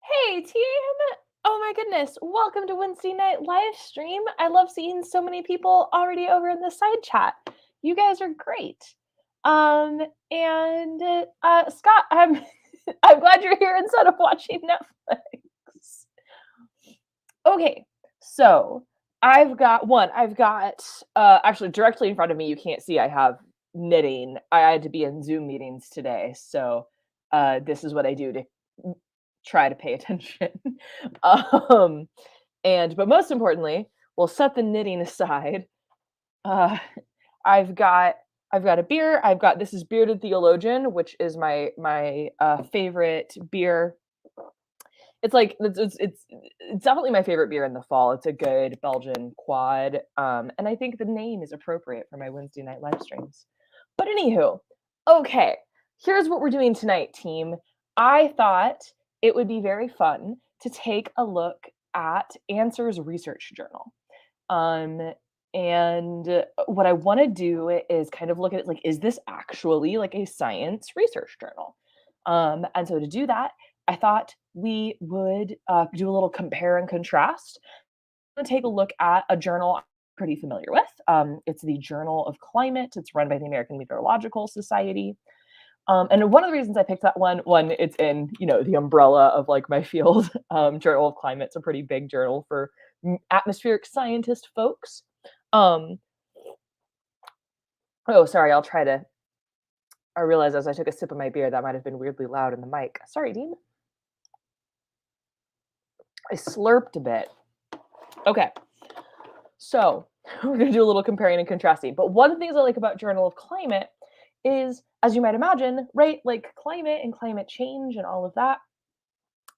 Hey, team! Oh my goodness, welcome to Wednesday night live stream. I love seeing so many people already over in the side chat. You guys are great. And Scott, I'm I'm glad you're here instead of watching Netflix. Okay, so I've got actually directly in front of me. You can't see. I have knitting. I had to be in Zoom meetings today, so this is what I do to try to pay attention. um, but most importantly, we'll set the knitting aside. Uh, I've got I've got a beer. I've got this is Bearded Theologian, which is my favorite beer. It's like it's definitely my favorite beer in the fall. It's a good Belgian quad, and I think the name is appropriate for my Wednesday night live streams. But anywho, okay, here's what we're doing tonight, team. I thought it would be very fun to take a look at Answers Research Journal. Um, and what I want to do is kind of look at it like, is this actually like a science research journal? And so to do that, I thought we would do a little compare and contrast. I'm going to take a look at a journal I'm pretty familiar with. It's the Journal of Climate. It's run by the American Meteorological Society. And one of the reasons I picked that one, it's in the umbrella of like my field. Journal of Climate's a pretty big journal for atmospheric scientist folks. Um, oh, sorry, I'll try to. I realized as I took a sip of my beer that might have been weirdly loud in the mic. Sorry, Dean. I slurped a bit. Okay, so we're gonna do a little comparing and contrasting. But one of the things I like about Journal of Climate is, as you might imagine, right, like climate and climate change and all of that,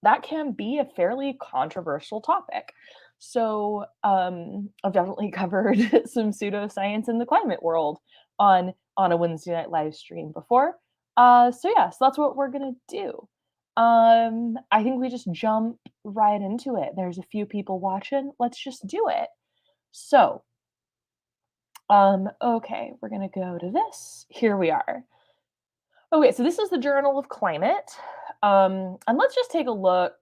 that can be a fairly controversial topic. So I've definitely covered some pseudoscience in the climate world on a Wednesday night live stream before. So yeah, so that's what we're gonna do. I think we just jump right into it. There's a few people watching. Let's just do it. So, okay, we're gonna go to this. Here we are. Okay, so this is the Journal of Climate. And let's just take a look,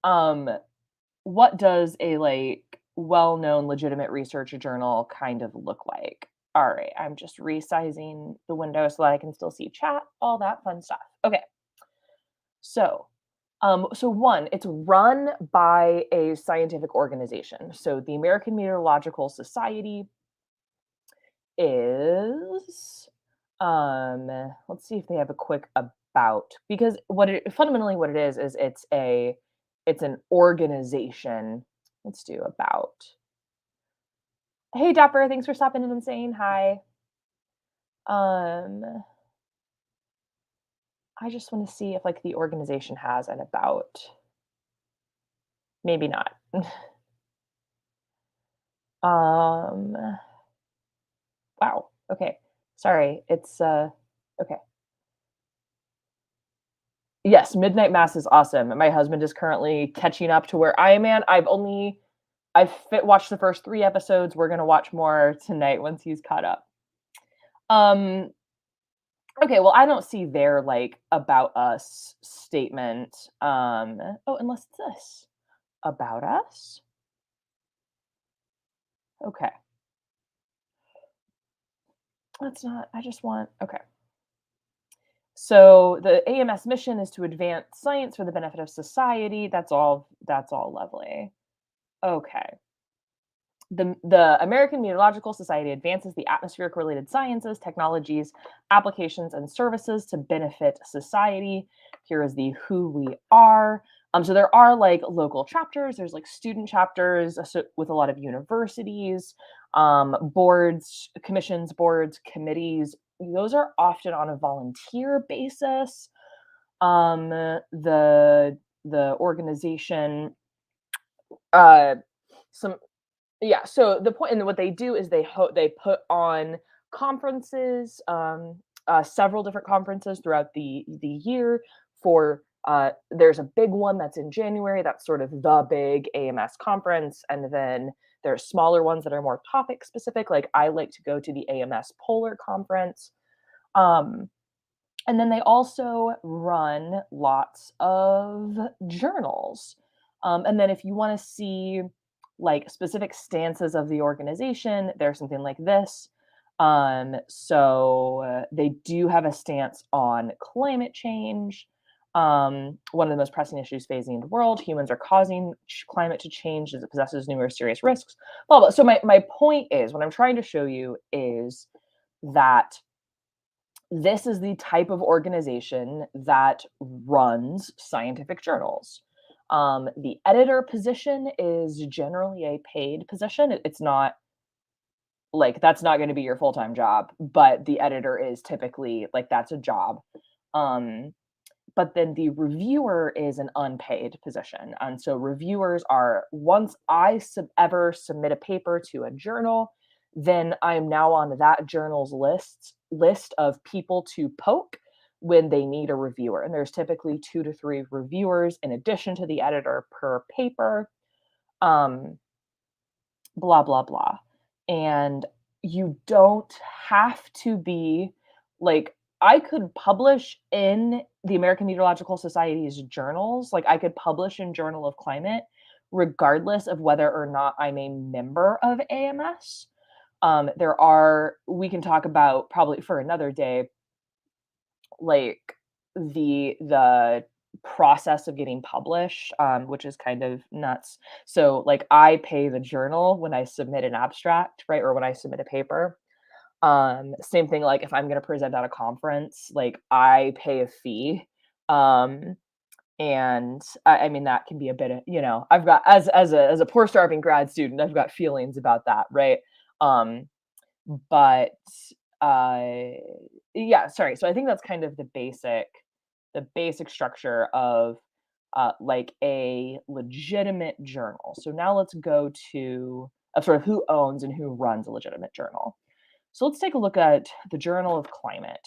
um what does a like well-known legitimate research journal kind of look like? All right, I'm just resizing the window so that I can still see chat, all that fun stuff. Okay. So, so one, it's run by a scientific organization. So the American Meteorological Society is let's see if they have a quick about, because what it is it's an organization. Let's do about. Hey Dapper, thanks for stopping in and saying hi. um I just want to see if like the organization has an about. Maybe not. um wow, okay, sorry, it's okay. Yes, Midnight Mass is awesome. My husband is currently catching up to where I am at. Watched the first 3 episodes. We're gonna watch more tonight once he's caught up. Um, okay, well, I don't see their, like, "About Us" statement. Oh, unless it's this. About Us? Okay. That's not I just want okay. So, the AMS mission is to advance science for the benefit of society. That's all lovely. Okay. The American Meteorological Society advances the atmospheric related sciences, technologies, applications, and services to benefit society. Here is the who we are. So there are like local chapters, there's like student chapters with a lot of universities, boards, commissions, boards, committees. Those are often on a volunteer basis. The organization, uh, some yeah, so the point and what they do is they put on conferences, several different conferences throughout the year for there's a big one that's in January, that's sort of the big AMS conference, and then there's smaller ones that are more topic specific. Like I like to go to the AMS Polar Conference. Um, And then they also run lots of journals. And then if you want to see like specific stances of the organization, there's something like this. They do have a stance on climate change. One of the most pressing issues facing the world, humans are causing climate to change as it possesses numerous serious risks. Blah, blah. So my point is, what I'm trying to show you is that this is the type of organization that runs scientific journals. The editor position is generally a paid position. It's not like that's not going to be your full time job, but the editor is typically like that's a job. Um, but then the reviewer is an unpaid position. And so reviewers are once ever submit a paper to a journal, then I'm now on that journal's list of people to poke when they need a reviewer. And there's typically 2 to 3 reviewers in addition to the editor per paper. Um, blah blah blah. And you don't have to be like I could publish in the American Meteorological Society's journals, like I could publish in Journal of Climate regardless of whether or not I'm a member of AMS. There are we can talk about probably for another day like the process of getting published, which is kind of nuts. So like I pay the journal when I submit an abstract, right? Or when I submit a paper. Same thing like if I'm gonna present at a conference, like I pay a fee. Um, and I mean that can be a bit of, I've got as a poor starving grad student, I've got feelings about that, right? Um, but, uh, yeah, sorry. So I think that's kind of the basic structure of, like, a legitimate journal. So now let's go to, sort of who owns and who runs a legitimate journal. So let's take a look at the Journal of Climate.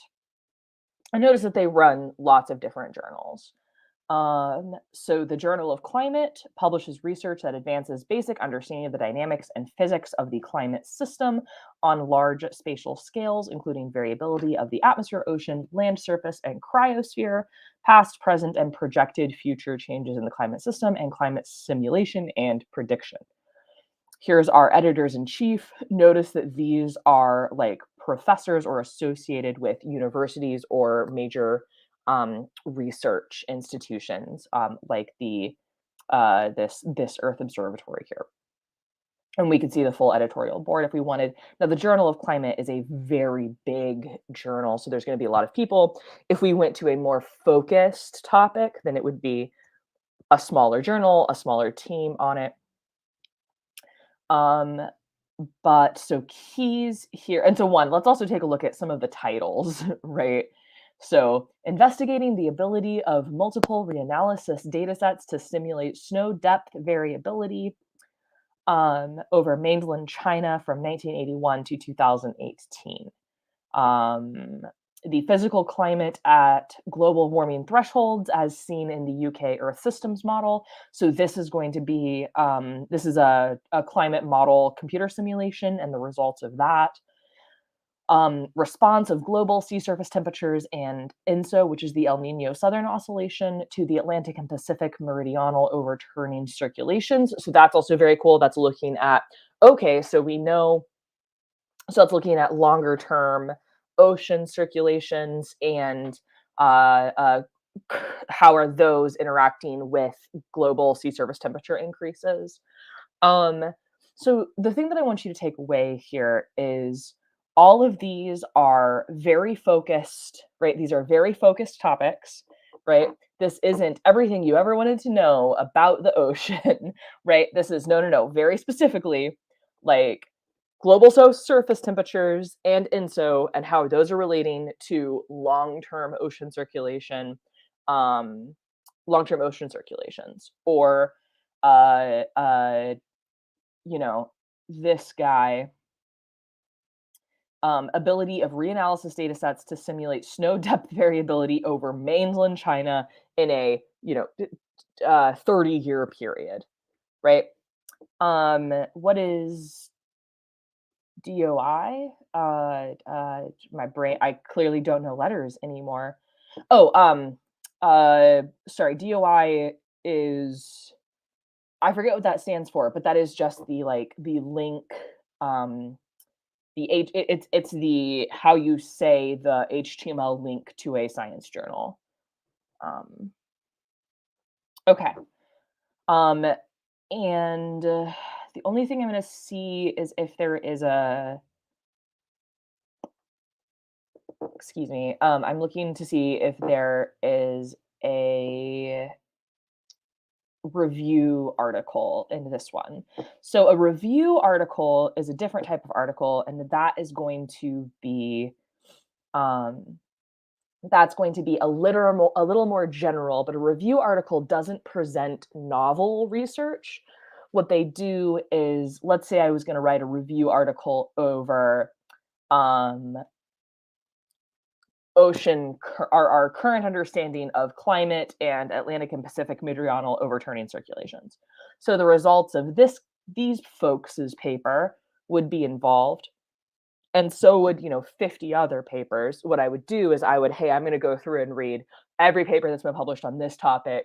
I noticed that they run lots of different journals. So the Journal of Climate publishes research that advances basic understanding of the dynamics and physics of the climate system on large spatial scales, including variability of the atmosphere, ocean, land surface, and cryosphere, past, present, and projected future changes in the climate system, and climate simulation and prediction. Here's our editors in chief. Notice that these are like professors or associated with universities or major research institutions, like the this Earth Observatory here. And we can see the full editorial board if we wanted. Now, the Journal of Climate is a very big journal, so there's going to be a lot of people. If we went to a more focused topic, then it would be a smaller journal, a smaller team on it. Um, But so keys here, and so one, let's also take a look at some of the titles, right? So investigating the ability of multiple reanalysis datasets to simulate snow depth variability over mainland China from 1981 to 2018. Um, the physical climate at global warming thresholds as seen in the UK Earth Systems model. So this is going to be, this is a climate model computer simulation and the results of that. Response of global sea surface temperatures and ENSO, which is the El Nino Southern Oscillation, to the Atlantic and Pacific meridional overturning circulations. So that's also very cool. That's looking at, okay, so we know, so that's looking at longer term ocean circulations and uh, uh, how are those interacting with global sea surface temperature increases. Um, so the thing that I want you to take away here is all of these are very focused, right? These are very focused topics, right? This isn't everything you ever wanted to know about the ocean, right? This is no, no, no, very specifically like global surface temperatures and INSO and how those are relating to um, long-term ocean circulations, or uh, uh, you know, this guy, ability of reanalysis data sets to simulate snow depth variability over mainland China in a, 30-year period, right? What is DOI. My brain. I clearly don't know letters anymore. Oh, sorry. DOI is. I forget what that stands for, but that is just the like the link. Um, it's the how you say the HTML link to a science journal. Um, okay. Um, and the only thing I'm going to see is if there is a excuse me. I'm looking to see if there is a review article in this one. So a review article is a different type of article, and that is going to be um, that's going to be a little more general. But a review article doesn't present novel research. What they do is, let's say I was going to write a review article over um, our current understanding of climate and Atlantic and Pacific meridional overturning circulations. So the results of these folks' paper would be involved, and so would 50 other papers. What I would do is hey, I'm going to go through and read every paper that's been published on this topic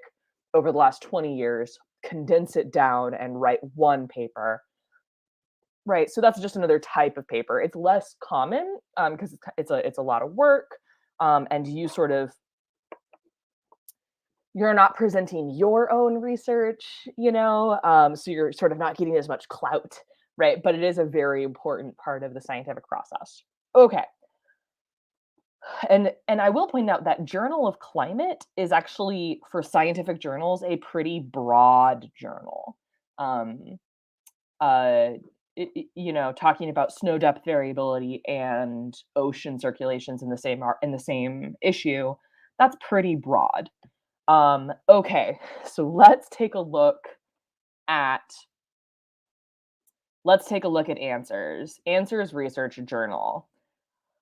over the last 20 years, condense it down, and write one paper. Right. So that's just another type of paper. It's less common because it's a lot of work, and you're not presenting your own research, so you're sort of not getting as much clout, right? But it is a very important part of the scientific process. Okay. And I will point out that Journal of Climate is actually, for scientific journals, a pretty broad journal. Um, uh, talking about snow depth variability and ocean circulations in the same issue, that's pretty broad. Okay, so at Answers. Answers Research Journal.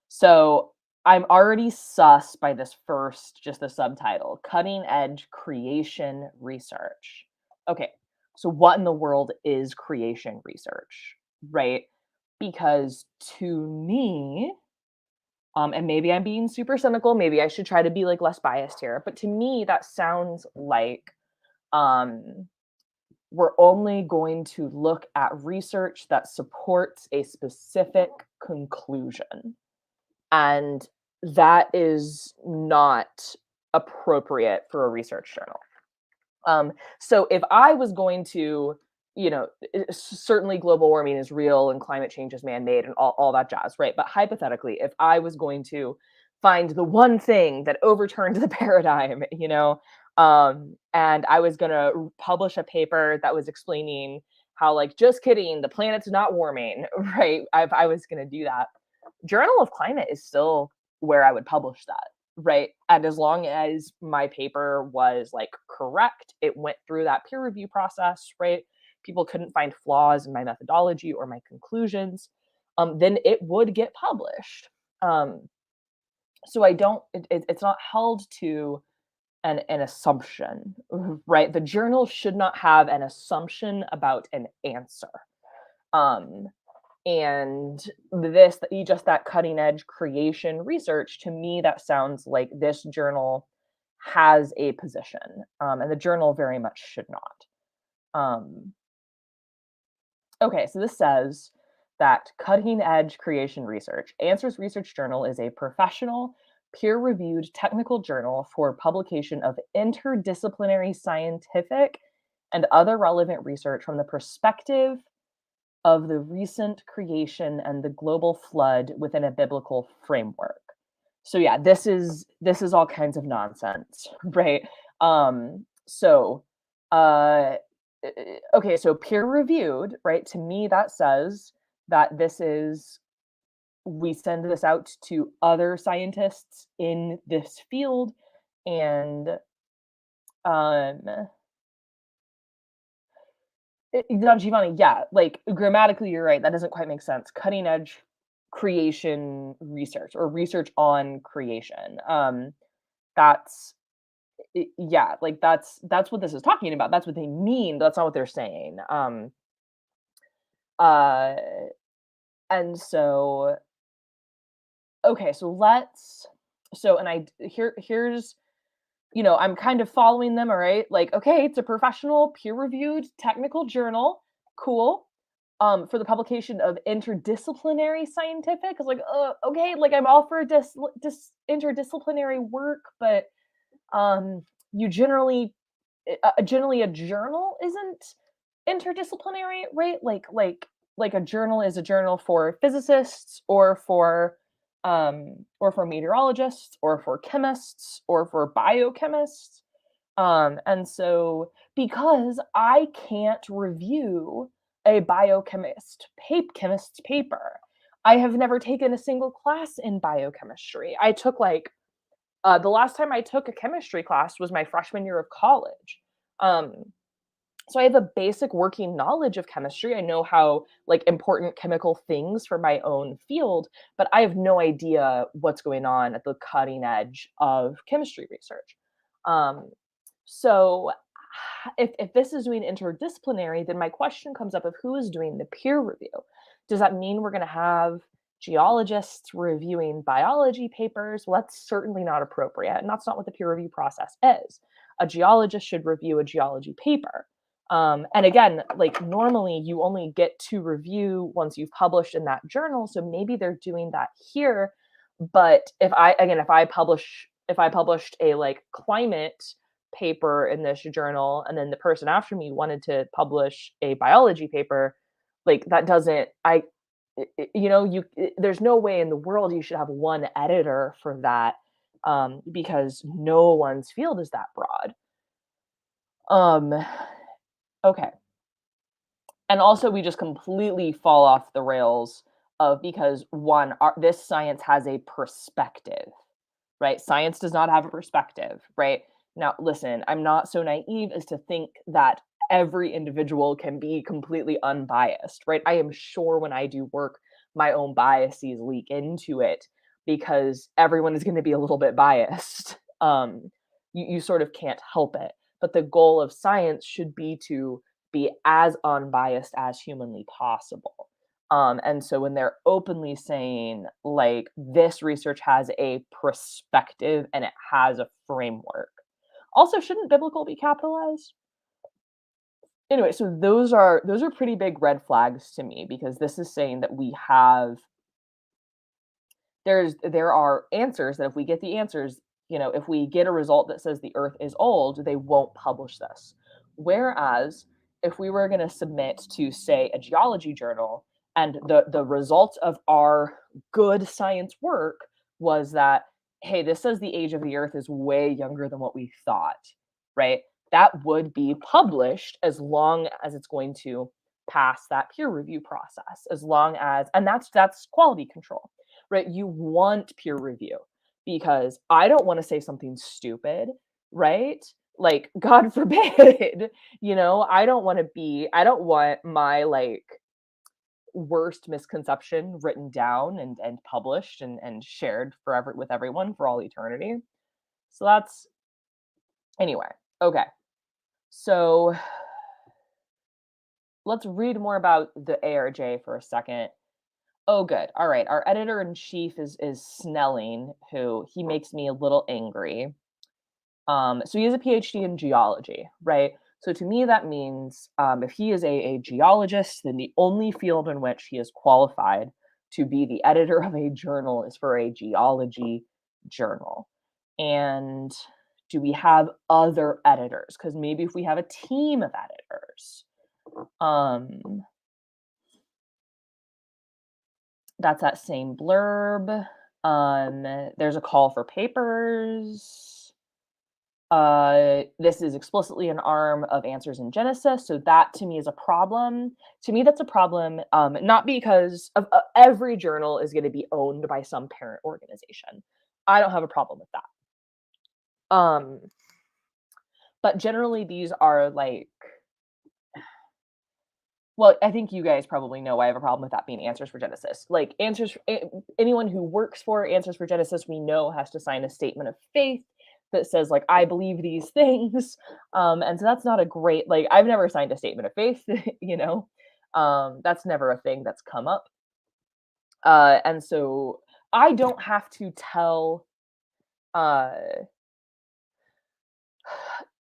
So I'm already sus by just the subtitle, Cutting Edge Creation Research. Okay, so what in the world is creation research, right? Because to me, and maybe I'm being super cynical, maybe I should try to be like less biased here, but to me, that sounds like um, we're only going to look at research that supports a specific conclusion. And that is not appropriate for a research journal. So if I was going to, certainly global warming is real and climate change is man-made and all that jazz, right? But hypothetically, if I was going to find the one thing that overturned the paradigm, and I was going to publish a paper that was explaining how, like, just kidding, the planet's not warming, right? If I was going to do that, Journal of Climate is still where I would publish that, right? And as long as my paper was like correct, it went through that peer review process, right? People couldn't find flaws in my methodology or my conclusions, then it would get published. Um, so I don't, it's not held to an assumption, right? The journal should not have an assumption about an answer. Um, and just that cutting edge creation research, to me, that sounds like this journal has a position, and the journal very much should not. Okay, so this says that cutting edge creation research, Answers Research Journal is a professional, peer reviewed technical journal for publication of interdisciplinary scientific and other relevant research from the perspective of the recent creation and the global flood within a biblical framework. So yeah, this is all kinds of nonsense, right? So uh okay, so peer reviewed, right? To me that says that we send this out to other scientists in this field, and um no, Giovanni, yeah, like, grammatically, you're right, that doesn't quite make sense. Cutting edge creation research or research on creation. That's yeah, like, that's what this is talking about. That's what they mean. That's not what they're saying. Uh, And so, okay, so let's so and I here's I'm kind of following them, all right? Like, okay, it's a professional, peer-reviewed technical journal. Cool. For the publication of interdisciplinary scientific. It's like, okay, like I'm all for interdisciplinary work, but um, you generally a journal isn't interdisciplinary, right? Like a journal is a journal for physicists or for meteorologists or for chemists or for biochemists. And so because I can't review a chemist's paper, I have never taken a single class in biochemistry. I took like the last time I took a chemistry class was my freshman year of college. Um, so I have a basic working knowledge of chemistry. I know how like important chemical things for my own field, but I have no idea what's going on at the cutting edge of chemistry research. Um, so if this is doing interdisciplinary, then my question comes up of who is doing the peer review. Does that mean we're going to have geologists reviewing biology papers? Well, that's certainly not appropriate, and that's not what the peer review process is. A geologist should review a geology paper. And again, like normally you only get to review once you've published in that journal. So maybe they're doing that here. But if I published a like climate paper in this journal and then the person after me wanted to publish a biology paper, like that doesn't there's no way in the world you should have one editor for that, because no one's field is that broad. um okay. And also we just completely fall off the rails of because one this science has a perspective, right? Science does not have a perspective, right? Now, listen, I'm not so naive as to think that every individual can be completely unbiased, right? I am sure when I do work, my own biases leak into it because everyone is going to be a little bit biased. You sort of can't help it. But the goal of science should be to be as unbiased as humanly possible. And so when they're openly saying, like, this research has a perspective and it has a framework. Also, shouldn't biblical be capitalized? Anyway, so those are pretty big red flags to me because this is saying that there are answers that if we get the answers, if we get a result that says the earth is old, they won't publish this. Whereas if we were going to submit to say a geology journal and the results of our good science work was that, hey, this says the age of the earth is way younger than what we thought, right? That would be published as long as it's going to pass that peer review process, as long as, and that's quality control, right? You want peer review because I don't want to say something stupid, right? Like, God forbid, I don't want my like worst misconception written down and published and shared forever with everyone for all eternity. So that's anyway. Okay. So let's read more about the ARJ for a second. Oh, good. All right. Our editor in chief is Snelling, who he makes me a little angry. So he has a PhD in geology, right? So to me, that means if he is a geologist, then the only field in which he is qualified to be the editor of a journal is for a geology journal. And do we have other editors? Because maybe if we have a team of editors, um, that's that same blurb. There's a call for papers. This is explicitly an arm of Answers in Genesis, so that to me is a problem. To me, that's a problem, not because of every journal is going to be owned by some parent organization. I don't have a problem with that. But generally, these are like, well, I think you guys probably know I have a problem with that being Answers for Genesis. Like anyone who works for Answers for Genesis, we know has to sign a statement of faith that says like I believe these things, and so that's not a great like I've never signed a statement of faith, that's never a thing that's come up. And so I don't have to tell uh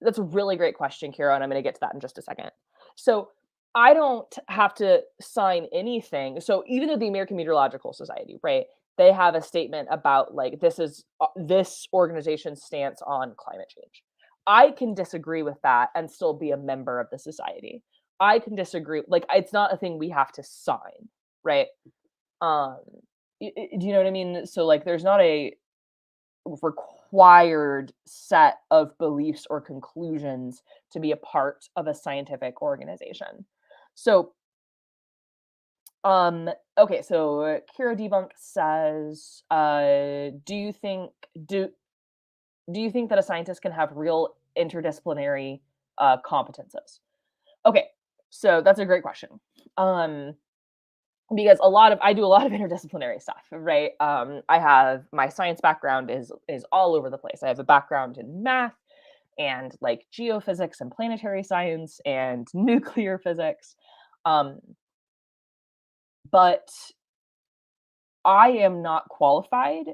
that's a really great question, Kira, and I'm gonna get to that in just a second. So I don't have to sign anything. So even though the American Meteorological Society, right, they have a statement about like this is this organization's stance on climate change. I can disagree with that and still be a member of the society. I can disagree, like it's not a thing we have to sign, right? Um, do you know what I mean? So like, there's not a required set of beliefs or conclusions to be a part of a scientific organization. So, um, okay, so Kira Debunk says, do do you think that a scientist can have real interdisciplinary competences? Okay, so that's a great question. Um, because I do a lot of interdisciplinary stuff, right? I have my science background is all over the place. I have a background in math and like geophysics and planetary science and nuclear physics. Um, but I am not qualified.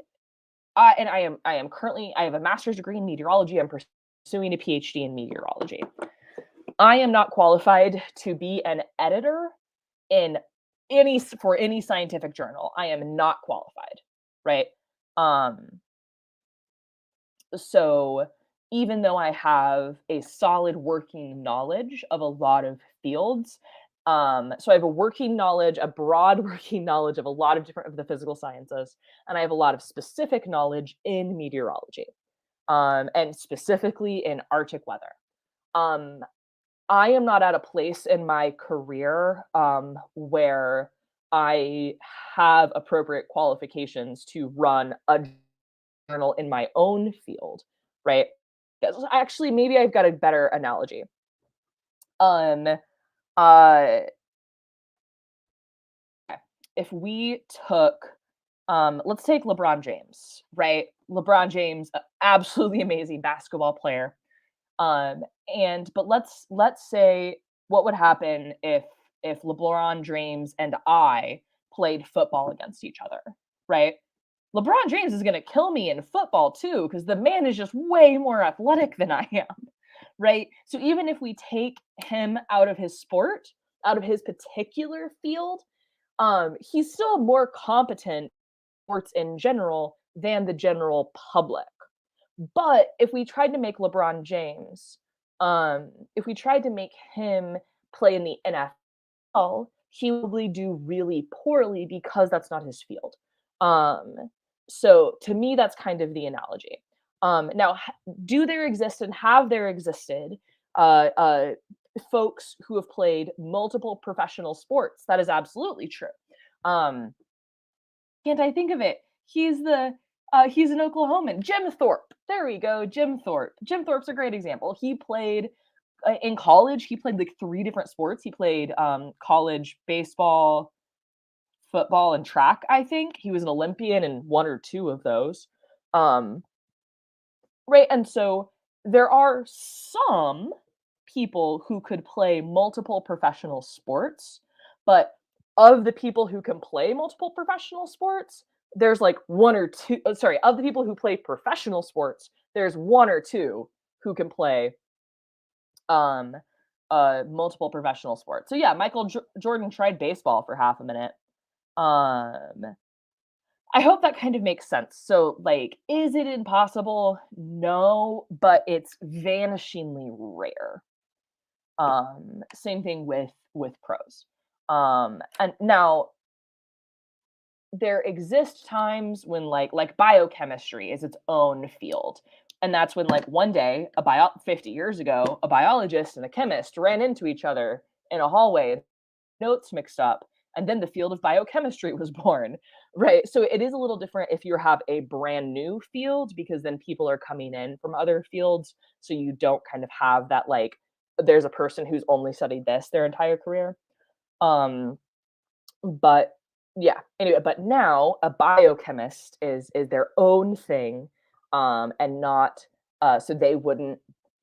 And I am currently I have a master's degree in meteorology. I'm pursuing a PhD in meteorology. I am not qualified to be an editor in for any scientific journal. I am not qualified, right? Um, so even though I have a solid working knowledge of a lot of fields, so I have a working knowledge, a broad working knowledge of a lot of different of the physical sciences, and I have a lot of specific knowledge in meteorology, and specifically in Arctic weather. Um, I am not at a place in my career, where I have appropriate qualifications to run a journal in my own field, right? Actually, maybe I've got a better analogy. Um, uh, if we took, let's take LeBron James, right? LeBron James, absolutely amazing basketball player. Um, and but let's say what would happen if LeBron James and I played football against each other, right? LeBron James is going to kill me in football too because the man is just way more athletic than I am, right? So even if we take him out of his sport, out of his particular field, he's still more competent sports in general than the general public. But if we tried to make LeBron James, if we tried to make him play in the NFL, he would probably do really poorly because that's not his field. Um, so to me, that's kind of the analogy. Now, do there exist and have there existed folks who have played multiple professional sports? That is absolutely true. Um, can't I think of it? He's an Oklahoman. Jim Thorpe. There we go, Jim Thorpe. Jim Thorpe's a great example. He played in college. He played like three different sports. He played college baseball, football, and track. I think he was an Olympian in one or two of those. Um, right, and so there are some people who could play multiple professional sports, but of the people who can play multiple professional sports, there's like one or two, sorry, of the people who play professional sports, there's one or two who can play um multiple professional sports. So yeah, Jordan tried baseball for half a minute. Um I hope that kind of makes sense. So, like, is it impossible? No, but it's vanishingly rare. Same thing with pros. And now there exist times when like biochemistry is its own field. And that's when like one day 50 years ago, a biologist and a chemist ran into each other in a hallway, notes mixed up, and then the field of biochemistry was born, right? So it is a little different if you have a brand new field because then people are coming in from other fields, so you don't kind of have that like there's a person who's only studied this their entire career. Um, but yeah, anyway, but now a biochemist is their own thing, and not so they wouldn't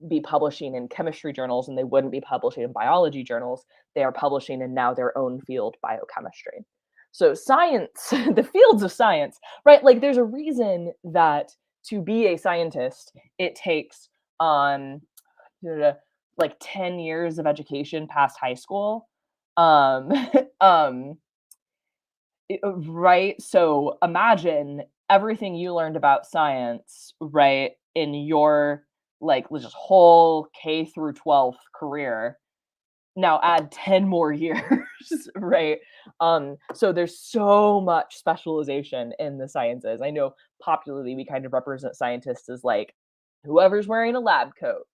be publishing in chemistry journals and they wouldn't be publishing in biology journals. They are publishing in now their own field, biochemistry. So science, the fields of science, right? Like there's a reason that to be a scientist, it takes um like 10 years of education past high school. Um um right? So imagine everything you learned about science, right, in your like just whole K through 12th career. Now add 10 more years, right? So there's so much specialization in the sciences. I know popularly we kind of represent scientists as like whoever's wearing a lab coat,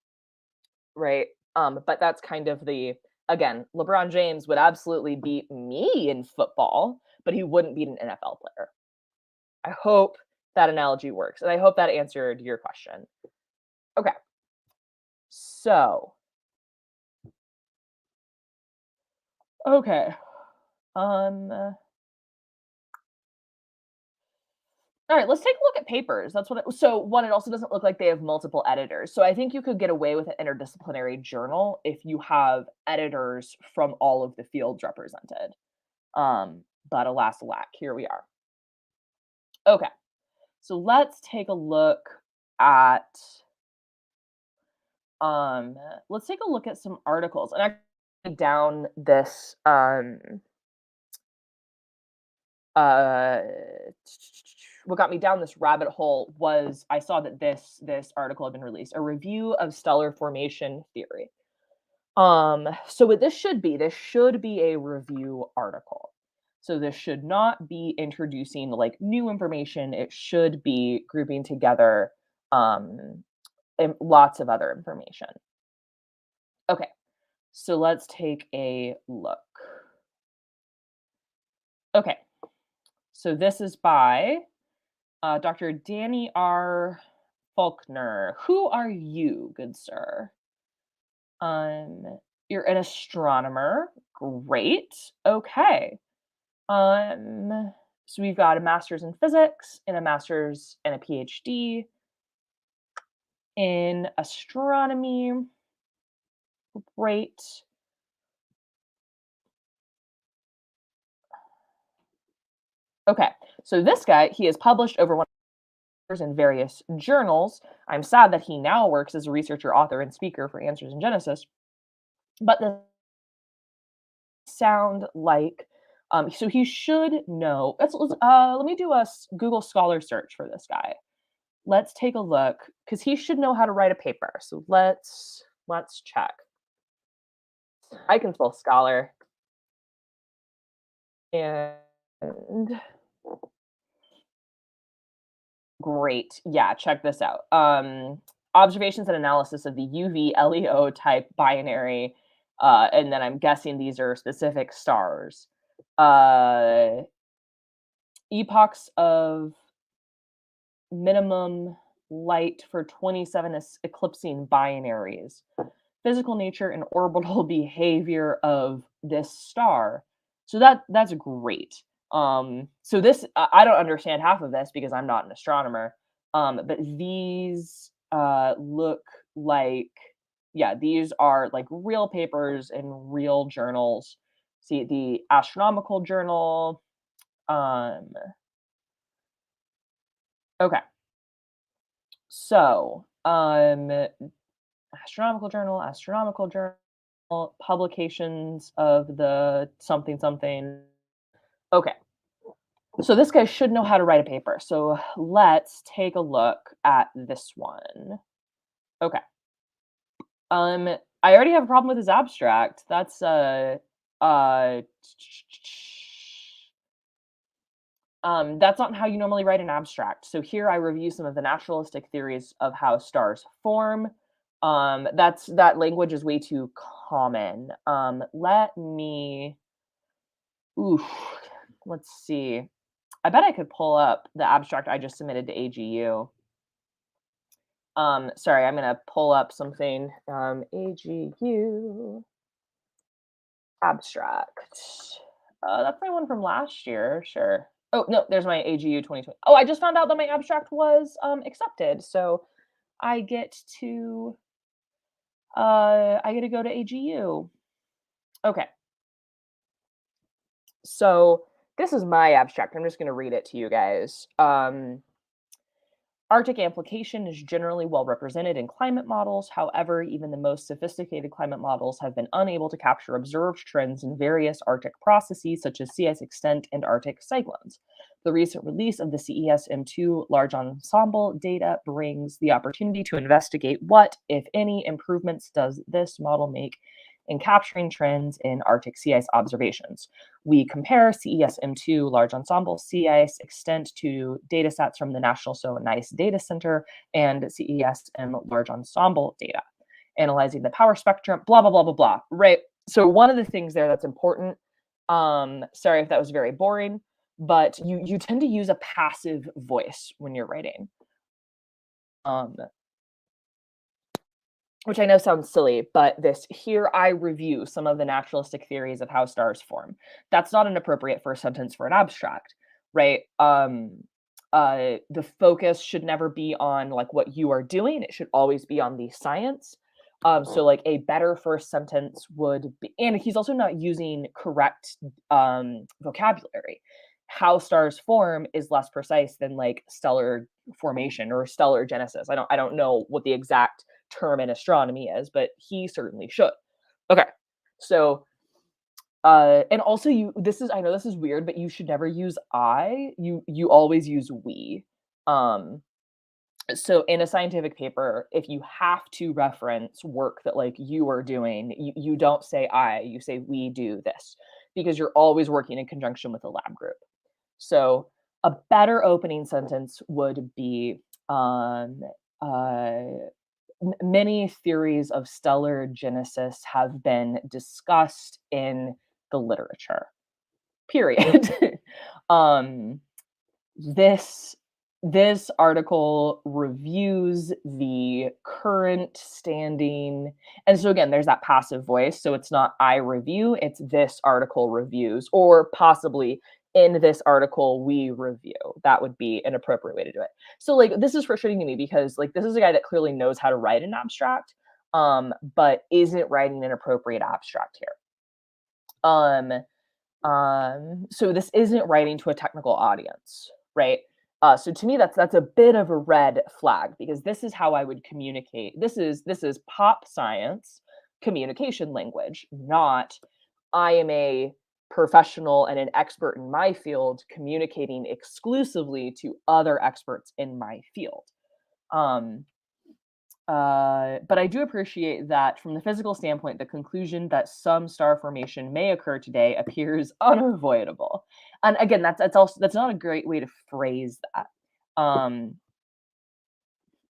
right? But that's kind of the again, LeBron James would absolutely beat me in football, but he wouldn't beat an NFL player. I hope that analogy works, and I hope that answered your question. Okay, so okay, um, all right, let's take a look at papers. That's what so one, it also doesn't look like they have multiple editors. So I think you could get away with an interdisciplinary journal if you have editors from all of the fields represented. Um, but alas, alack, here we are. Okay, so let's take a look at um let's take a look at some articles and I down this uh what got me down this rabbit hole was I saw that this article had been released, a review of stellar formation theory. So what this should be a review article. So this should not be introducing like new information. It should be grouping together lots of other information. Okay, so let's take a look. Okay, so this is by Dr. Danny R. Faulkner. Who are you, good sir? You're an astronomer. Great. Okay. So we've got a master's in physics and a master's and a PhD in astronomy. Great. Okay. So this guy, he has published over 100 in various journals. I'm sad that he now works as a researcher, author, and speaker for Answers in Genesis. But the sound like so he should know. Let me do a Google Scholar search for this guy. Let's take a look because he should know how to write a paper. So let's check. I can spell scholar and great. Yeah, check this out. Observations and analysis of the UV LEO type binary, and then I'm guessing these are specific stars. Uh, Epochs of minimum light for 27 eclipsing binaries, physical nature and orbital behavior of this star. So that's great. So this I don't understand half of this because I'm not an astronomer. But these look like yeah, these are like real papers in real journals. See the astronomical journal. Um, okay, so astronomical journal, publications of the something something. Okay. So this guy should know how to write a paper. So let's take a look at this one. Okay. I already have a problem with his abstract. Uh that's not how you normally write an abstract. So here I review some of the naturalistic theories of how stars form. That language is way too common. Let me oof, let's see. I bet I could pull up the abstract I just submitted to AGU. Sorry, I'm gonna pull up something. AGU abstract. That's my one from last year. Sure. Oh no, there's my AGU 2020. Oh, I just found out that my abstract was accepted, so I get to I get to go to AGU. Okay, so this is my abstract. I'm just going to read it to you guys. Arctic amplification is generally well represented in climate models. However, even the most sophisticated climate models have been unable to capture observed trends in various Arctic processes, such as sea ice extent and Arctic cyclones. The recent release of the CES-M2 Large Ensemble data brings the opportunity to investigate what, if any, improvements does this model make in capturing trends in Arctic sea ice observations. We compare CES-M2 Large Ensemble sea ice extent to datasets from the National SO and NICE Data Center and CES-M Large Ensemble data, analyzing the power spectrum, blah, blah, blah, blah, blah, right? So one of the things there that's important, sorry if that was very boring, but you tend to use a passive voice when you're writing. Which I know sounds silly, but this here I review some of the naturalistic theories of how stars form. That's not an appropriate first sentence for an abstract, right? The focus should never be on like what you are doing. It should always be on the science. So like a better first sentence would be, and he's also not using correct vocabulary. How stars form is less precise than like stellar formation or stellar genesis. I don't know what the exact term in astronomy is, but he certainly should. Okay. So and also I know this is weird, but you should never use I. You always use we. So in a scientific paper, if you have to reference work that like you are doing, you don't say I, you say we do this because you're always working in conjunction with a lab group. So a better opening sentence would be uh, many theories of stellar genesis have been discussed in the literature. Period. um, this this article reviews the current standing, and so again, there's that passive voice. So it's not I review, it's this article reviews, or possibly in this article we review. That would be an appropriate way to do it. So like this is frustrating to me because like this is a guy that clearly knows how to write an abstract, but isn't writing an appropriate abstract here. So this isn't writing to a technical audience, right? So to me, that's a bit of a red flag because this is how I would communicate. This is pop science communication language, not I am a professional and an expert in my field communicating exclusively to other experts in my field. But I do appreciate that from the physical standpoint, the conclusion that some star formation may occur today appears unavoidable. And again, that's not a great way to phrase that.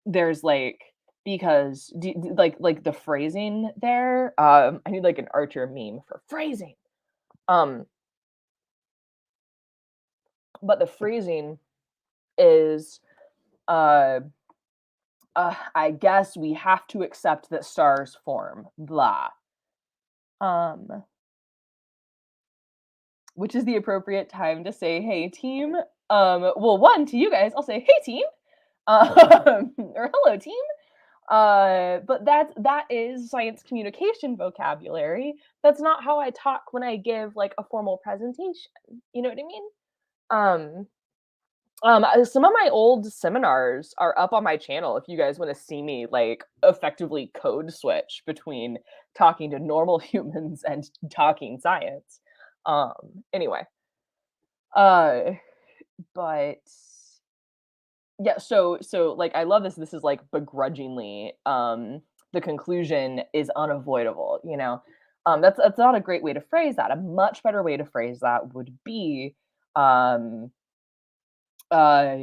There's like because like the phrasing there. I need like an Archer meme for phrasing. But the phrasing is I guess we have to accept that stars form, blah. Which is the appropriate time to say, "Hey, team." Well, one to you guys, I'll say, "Hey, team," or "Hello, team." But that is science communication vocabulary. That's not how I talk when I give like a formal presentation. You know what I mean? Some of my old seminars are up on my channel if you guys want to see me like effectively code switch between talking to normal humans and talking science. Anyway, uh, but yeah, so like I love this. This is like begrudgingly. The conclusion is unavoidable. You know, that's not a great way to phrase that. A much better way to phrase that would be um uh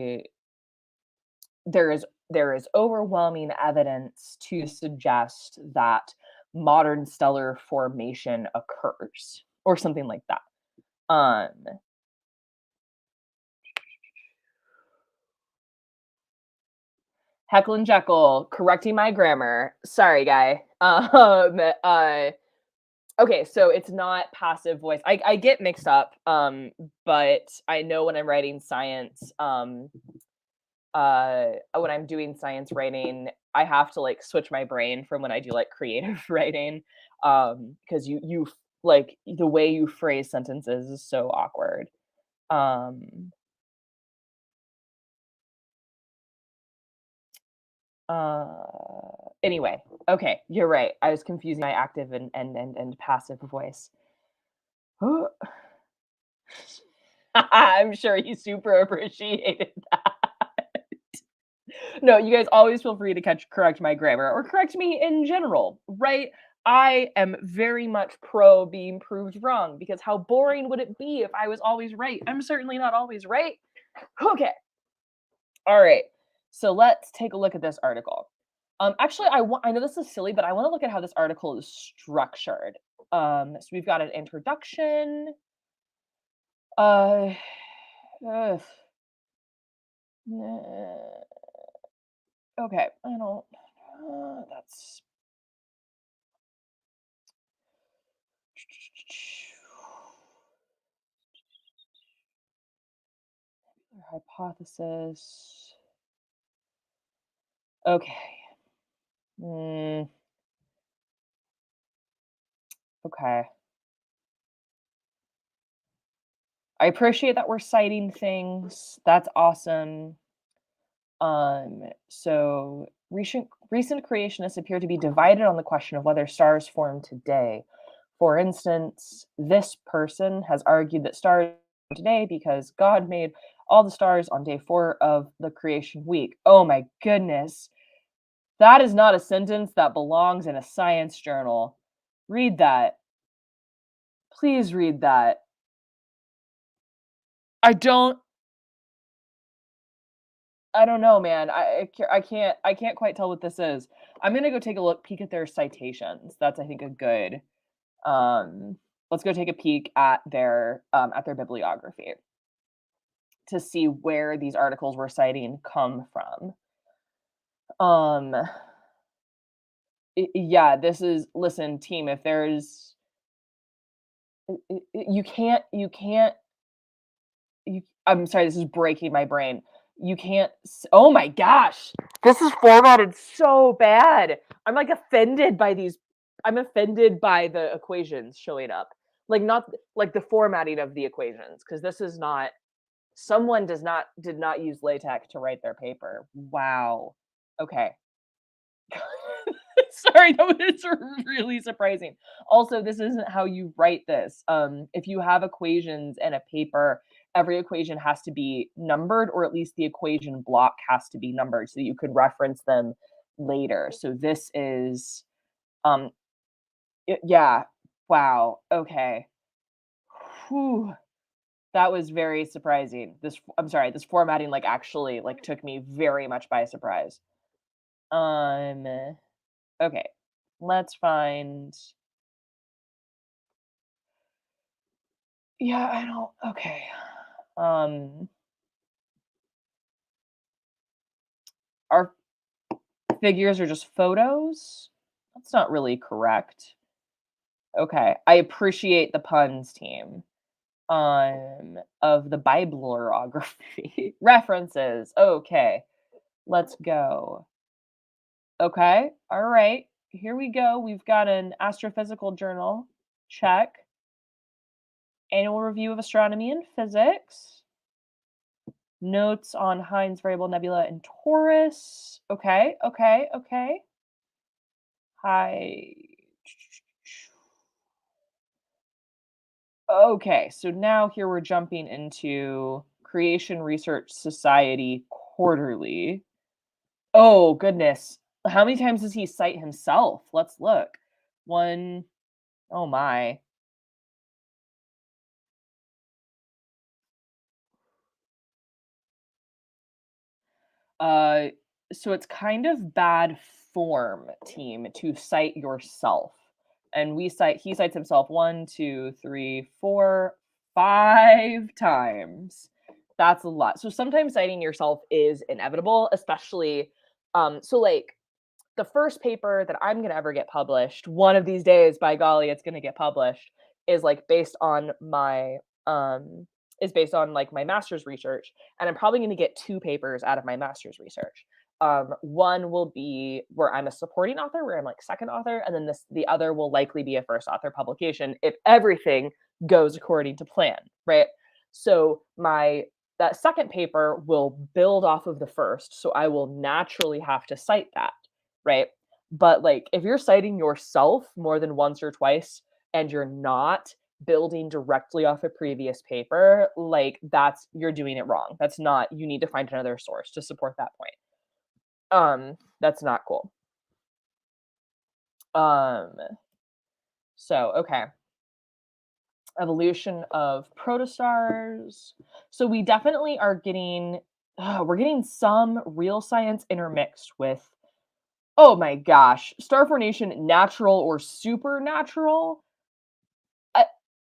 there is overwhelming evidence to suggest that modern stellar formation occurs or something like that. Um, Heckle and Jekyll correcting my grammar. Sorry, guy. Okay, so it's not passive voice. I get mixed up, but I know when I'm writing science, when I'm doing science writing, I have to like switch my brain from when I do like creative writing, because like the way you phrase sentences is so awkward. Um, anyway, okay, you're right. I was confusing my active and passive voice. I'm sure he super appreciated that. No, you guys always feel free to correct my grammar or correct me in general, right? I am very much pro being proved wrong because how boring would it be if I was always right? I'm certainly not always right. Okay. All right. So let's take a look at this article. Actually, I know this is silly, but I want to look at how this article is structured. So we've got an introduction. Uh, ugh, nah, okay, I don't. That's hypothesis. Okay. Mm, okay. I appreciate that we're citing things. That's awesome. So recent creationists appear to be divided on the question of whether stars form today. For instance, this person has argued that stars form today because God made all the stars on day 4 of the creation week. Oh my goodness. That is not a sentence that belongs in a science journal. Read that. Please read that. I don't I don't know, man. I can't quite tell what this is. I'm gonna go take a peek at their citations. That's I think a good um let's go take a peek at their bibliography to see where these articles we're citing come from. Um yeah, this is listen, team, if there's you can't I'm sorry, this is breaking my brain. You can't oh my gosh, this is formatted so bad. I'm, like, offended by these I'm offended by the equations showing up. Like, not like, the formatting of the equations, because this is not someone did not use LaTeX to write their paper. Wow. Okay. Sorry, that was really surprising. Also, this isn't how you write this. If you have equations in a paper, every equation has to be numbered, or at least the equation block has to be numbered so that you could reference them later. So this is, um, yeah, wow, okay. Whew, that was very surprising. I'm sorry, this formatting like actually like took me very much by surprise. Um, okay, let's find yeah, I don't okay. Um, our figures are just photos? That's not really correct. Okay, I appreciate the puns, team. Of the bibliography. References, okay, let's go. Okay, alright, here we go. We've got an astrophysical journal, check. Annual review of astronomy and physics. Notes on Hind's variable nebula in Taurus. Okay, okay, okay. Hi. Okay, so now here we're jumping into Creation Research Society Quarterly. Oh, goodness. How many times does he cite himself? Let's look. One, oh my. Uh, so it's kind of bad form, team, to cite yourself. And he cites himself one, two, three, four, 5 times. That's a lot. So sometimes citing yourself is inevitable, especially so like the first paper that I'm gonna ever get published, one of these days, by golly, it's gonna get published, is like based on my based on like my master's research, and I'm probably gonna get 2 papers out of my master's research. One will be where I'm a supporting author, where I'm like second author, and then the other will likely be a first author publication if everything goes according to plan, right? So that second paper will build off of the first, so I will naturally have to cite that, right? But like if you're citing yourself more than once or twice and you're not building directly off a previous paper, like you're doing it wrong. That's not You need to find another source to support that point. That's not cool. Um, so okay. Evolution of protostars. So we definitely are getting we're getting some real science intermixed with, oh my gosh, star formation natural or supernatural. I,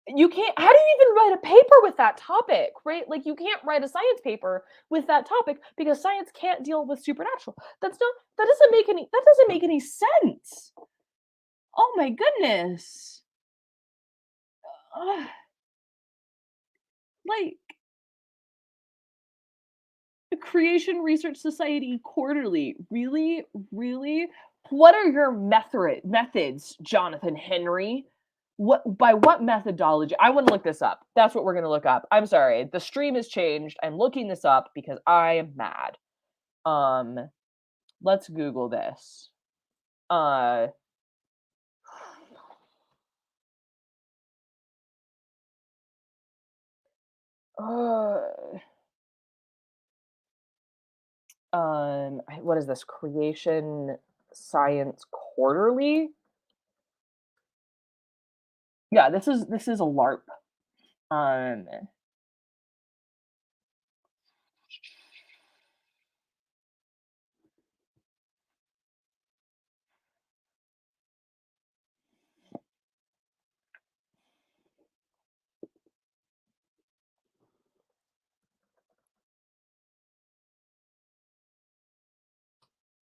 you can't How do you even write a paper with that topic, right? Like you can't write a science paper with that topic because science can't deal with supernatural. That doesn't make any sense. Oh my goodness. Ugh, like the Creation Research Society Quarterly. Really? Really? What are your methods, Jonathan Henry? By what methodology? I want to look this up. That's what we're going to look up. I'm sorry. The stream has changed. I'm looking this up because I am mad. Um, let's Google this. Uh, uh what is this? Creation Science Quarterly? Yeah, this is a LARP. Um,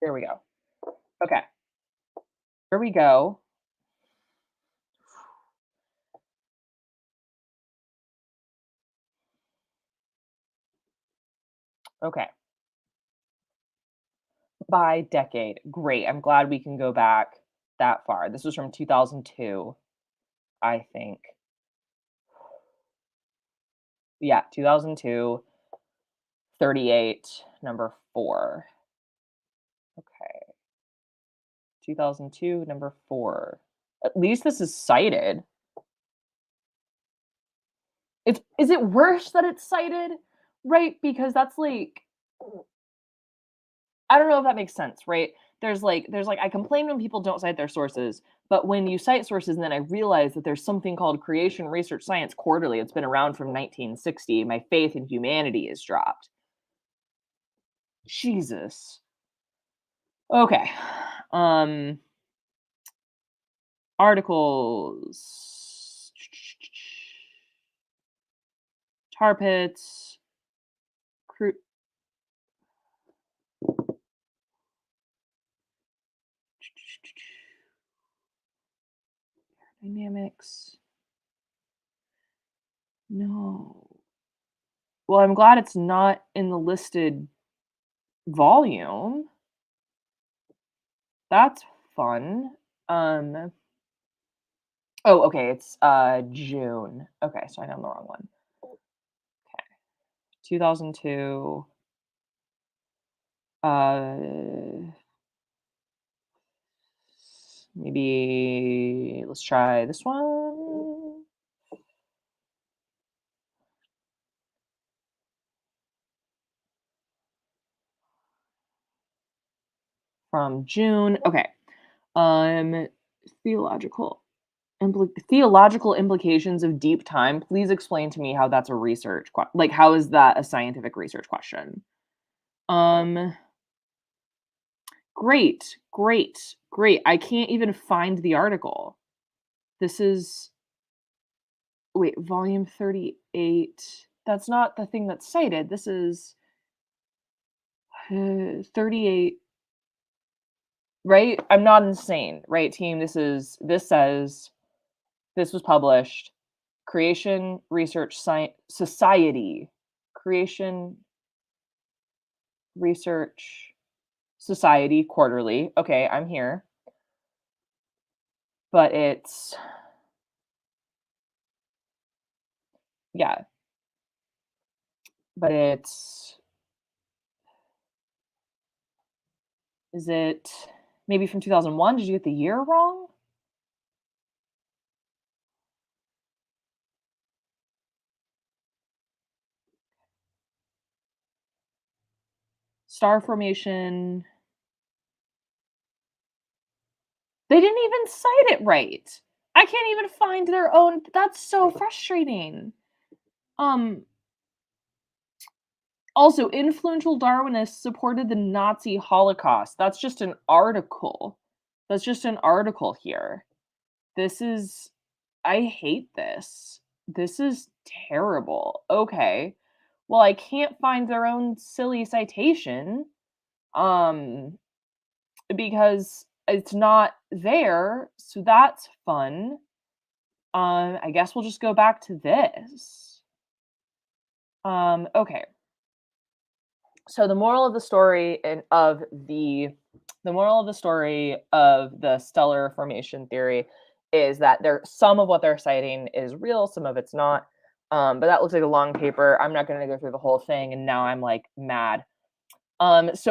there we go. Okay, here we go. Okay, by decade. Great. I'm glad we can go back that far. This was from 2002, I think. Yeah, 2002, 38, number 4. Okay, 2002, number 4. At least this is cited. Is it worse that it's cited? Right? Because that's like, I don't know if that makes sense, right? There's like I complain when people don't cite their sources, but when you cite sources and then I realize that there's something called Creation Research Science Quarterly, it's been around from 1960, my faith in humanity is dropped. Jesus. Okay. Um Articles. Tar pits. Cru- Dynamics. No. Well, I'm glad it's not in the listed volume. That's fun. Um, oh, okay, it's, June. Okay, so I know I'm the wrong one. Okay, 2002, uh, maybe let's try this one from June. Okay, um, theological theological implications of deep time. Please explain to me how that's a like, how is that a scientific research question? Um Great, great, great. I can't even find the article. This is Wait, volume 38. That's not the thing that's cited. This is 38, right? I'm not insane, right, team? This says this was published Creation Research Science Society. Creation Research Society Quarterly. Okay, I'm here. But it's, yeah. but is it maybe from 2001? Did you get the year wrong? Star formation. They didn't even cite it right. I can't even find their own. That's so frustrating. Um, Also, influential Darwinists supported the Nazi Holocaust. That's just an article. That's just an article here. This is I hate this. This is terrible. Okay. Well, I can't find their own silly citation um because it's not there. So that's fun. I guess we'll just go back to this. Okay. So the moral of the story of the stellar formation theory is that there some of what they're citing is real, some of it's not. But that looks like a long paper. I'm not going to go through the whole thing, and now I'm like mad. Guys,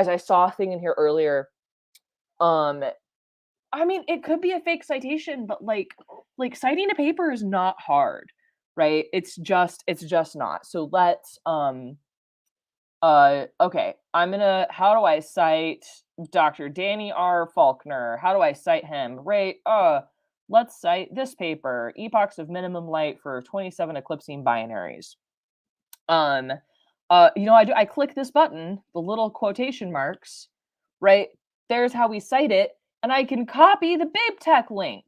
I saw a thing in here earlier. Um, I mean, it could be a fake citation, but like citing a paper is not hard, right? It's just not. So okay. How do I cite Dr. Danny R. Faulkner? How do I cite him? Right. Let's cite this paper, Epochs of Minimum Light for 27 Eclipsing Binaries. I click this button, the little quotation marks, right? There's how we cite it, and I can copy the BibTeX link.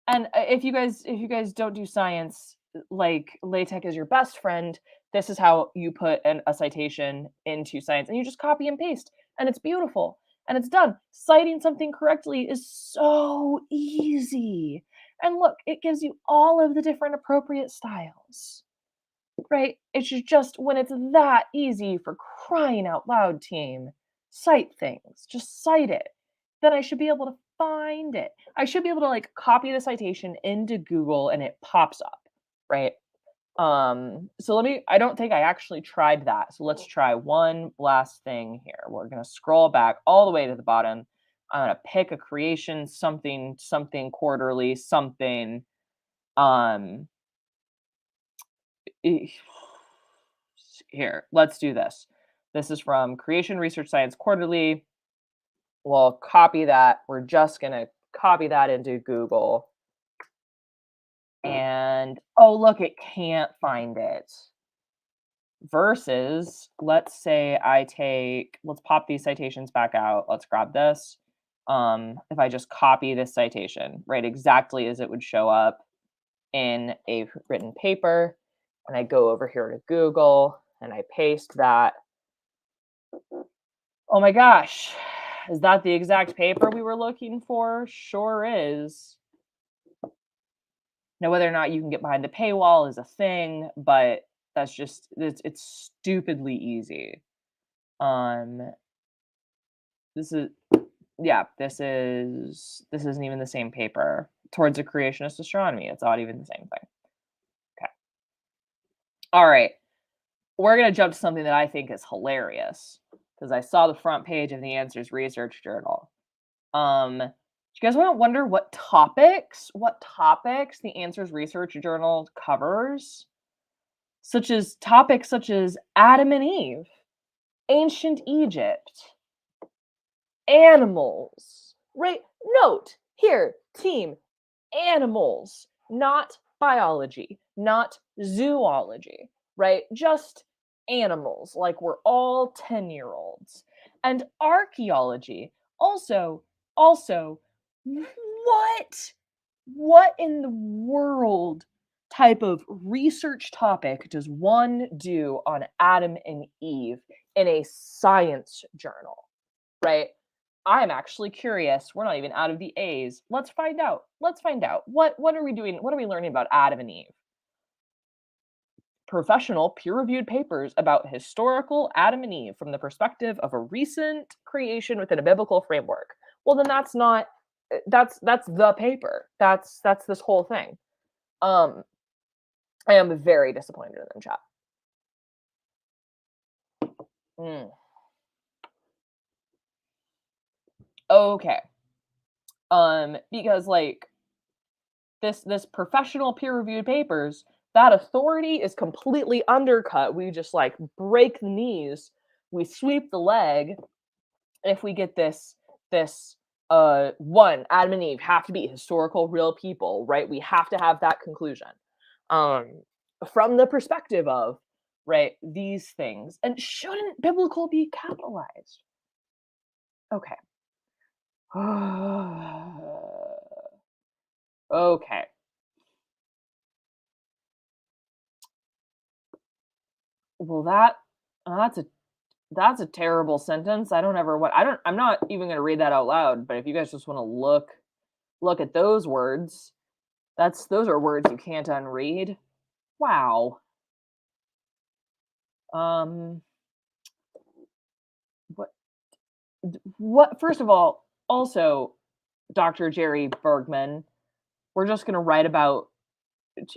And if you guys don't do science, like LaTeX is your best friend, this is how you put a citation into science, and you just copy and paste, and it's beautiful, and it's done. Citing something correctly is so easy. And look, it gives you all of the different appropriate styles, right? It's just when it's that easy, for crying out loud, team. Cite things. Just cite it. Then I should be able to find it. I should be able to like copy the citation into Google and it pops up, right? So I don't think I actually tried that. So let's try one last thing here. We're going to scroll back all the way to the bottom. I'm going to pick a creation, something quarterly, something um eh, here, let's do this. This is from Creation Research Science Quarterly. We'll copy that. We're just going to copy that into Google. And oh, look, it can't find it. Versus, let's say let's pop these citations back out. Let's grab this. If I just copy this citation, right, exactly as it would show up in a written paper, and I go over here to Google and I paste that. Oh my gosh. Is that the exact paper we were looking for? Sure is. Now, whether or not you can get behind the paywall is a thing, but it's stupidly easy. This is yeah, this isn't even the same paper. Towards a Creationist Astronomy. It's not even the same thing. Okay. All right. We're gonna jump to something that I think is hilarious because I saw the front page of the Answers Research Journal. Do you guys want to wonder what topics the Answers Research Journal covers? Topics such as Adam and Eve, ancient Egypt, animals. Right? Note here, team, animals, not biology, not zoology, right? Just animals, like we're all 10-year-olds. And archaeology, also, what? What in the world type of research topic does one do on Adam and Eve in a science journal, right? I'm actually curious. We're not even out of the A's. Let's find out. Let's find out. What are we doing? What are we learning about Adam and Eve? Professional peer-reviewed papers about historical Adam and Eve from the perspective of a recent creation within a biblical framework. Well, then that's not that's the paper. That's this whole thing. I am very disappointed in them, chat. Mm. Okay. Because like this professional peer-reviewed papers, that authority is completely undercut. We just like break the knees, we sweep the leg if we get this one, Adam and Eve have to be historical real people, right? We have to have that conclusion. Um from the perspective of right these things. And shouldn't biblical be capitalized? Okay. Okay. Well, that's a terrible sentence. I don't ever want. I don't. I'm not even going to read that out loud. But if you guys just want to look at those words, those are words you can't unread. Wow. Um. What? What? First of all, also, Dr. Jerry Bergman. We're just going to write about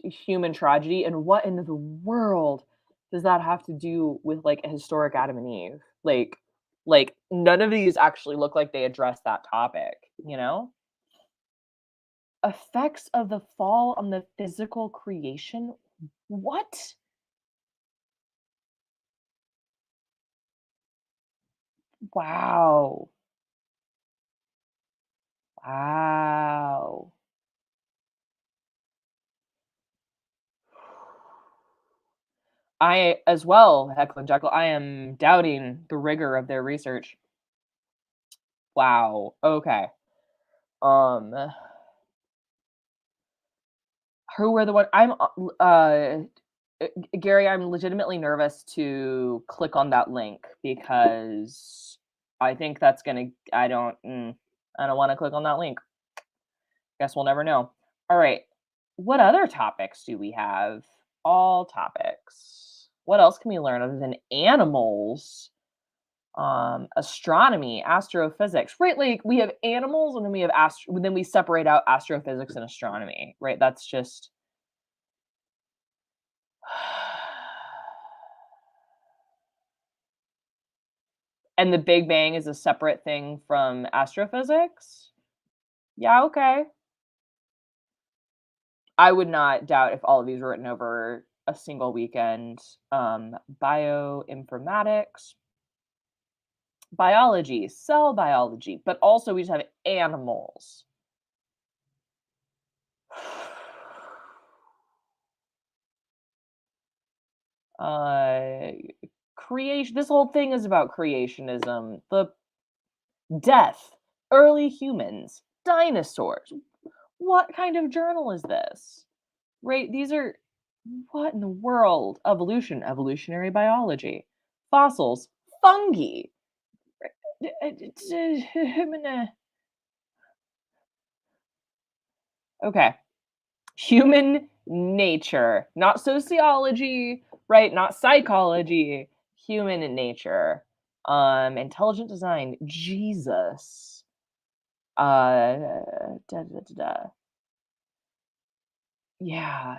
human tragedy, and what in the world does that have to do with like a historic Adam and Eve? Like none of these actually look like they address that topic, you know? Effects of the fall on the physical creation? What? Wow. Wow. I as well, Heckle and Jekyll, I am doubting the rigor of their research. Wow. Okay. Um who were the one Gary, I'm legitimately nervous to click on that link because I think that's gonna I don't wanna click on that link. Guess we'll never know. Alright. What other topics do we have? All topics. What else can we learn other than animals? Astronomy, astrophysics. Right, like, we have animals and then we have then we separate out astrophysics and astronomy, right? That's just and the Big Bang is a separate thing from astrophysics? Yeah, okay. I would not doubt if all of these were written over a single weekend. Bioinformatics, biology, cell biology, but also we just have animals. Uh, creation. This whole thing is about creationism. The death, early humans, dinosaurs. What kind of journal is this? Right? These are what in the world? Evolution, evolutionary biology, fossils, fungi. Okay. Human nature, not sociology, right? Not psychology, human nature. Intelligent design, Jesus. Da, da, da, da. Yeah,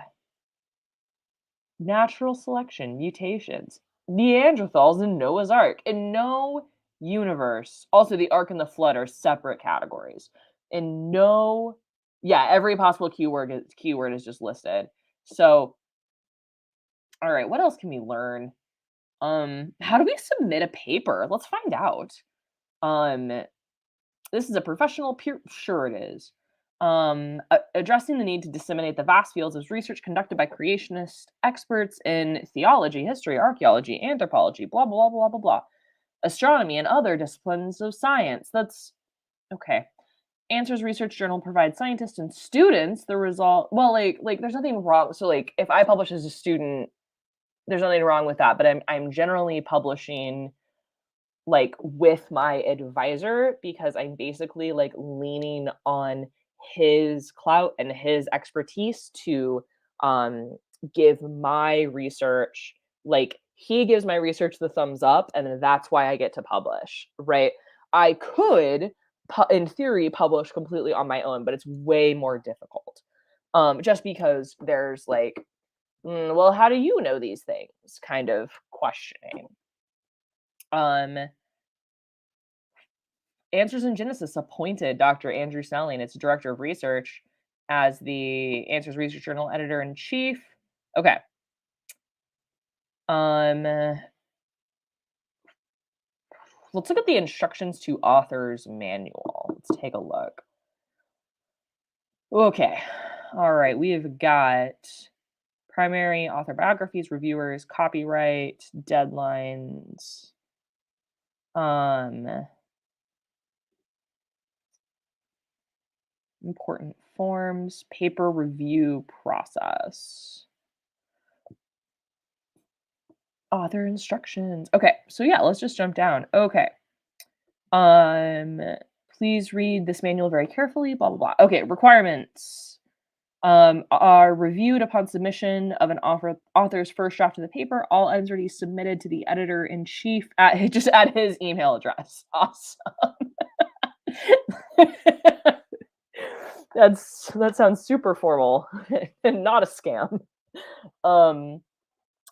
natural selection, mutations, Neanderthals and Noah's Ark. In no universe, also the Ark and the Flood are separate categories. In no, yeah, every possible keyword is just listed. So, all right, what else can we learn? How do we submit a paper? Let's find out. Um, this is a professional peer. Sure, it is. Addressing the need to disseminate the vast fields of research conducted by creationist experts in theology, history, archaeology, anthropology, blah blah blah blah blah, astronomy, and other disciplines of science. That's okay. Answers research journal provides scientists and students the result. Well, like there's nothing wrong. So like if I publish as a student, there's nothing wrong with that. But I'm generally publishing like with my advisor because I'm basically like leaning on his clout and his expertise to um give my research like he gives my research the thumbs up and then that's why I get to publish, right? I could in theory publish completely on my own, but it's way more difficult. Just because there's like well, how do you know these things kind of questioning. Um, Answers in Genesis appointed Dr. Andrew Snelling, its director of research, as the Answers Research Journal editor in chief. Okay. Um, let's look at the instructions to author's manual. Let's take a look. Okay. All right. We have got primary author biographies, reviewers, copyright, deadlines. Um, Important forms, paper review process. Author instructions. Okay, so yeah, let's just jump down. Okay. Um, Please read this manual very carefully, blah blah blah. Okay, requirements. Are reviewed upon submission of an author's first draft of the paper. All items are to be submitted to the editor in chief at just at his email address. Awesome. That sounds super formal and not a scam. Um,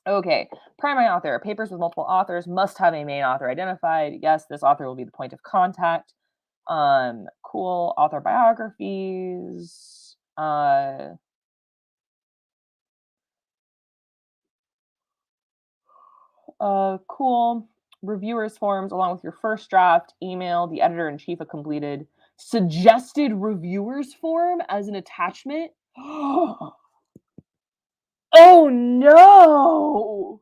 okay. Primary author. Papers with multiple authors must have a main author identified. Yes, this author will be the point of contact. Cool. Author biographies. Cool. Reviewers forms along with your first draft. Email the editor in chief a completed suggested reviewers form as an attachment. Oh no!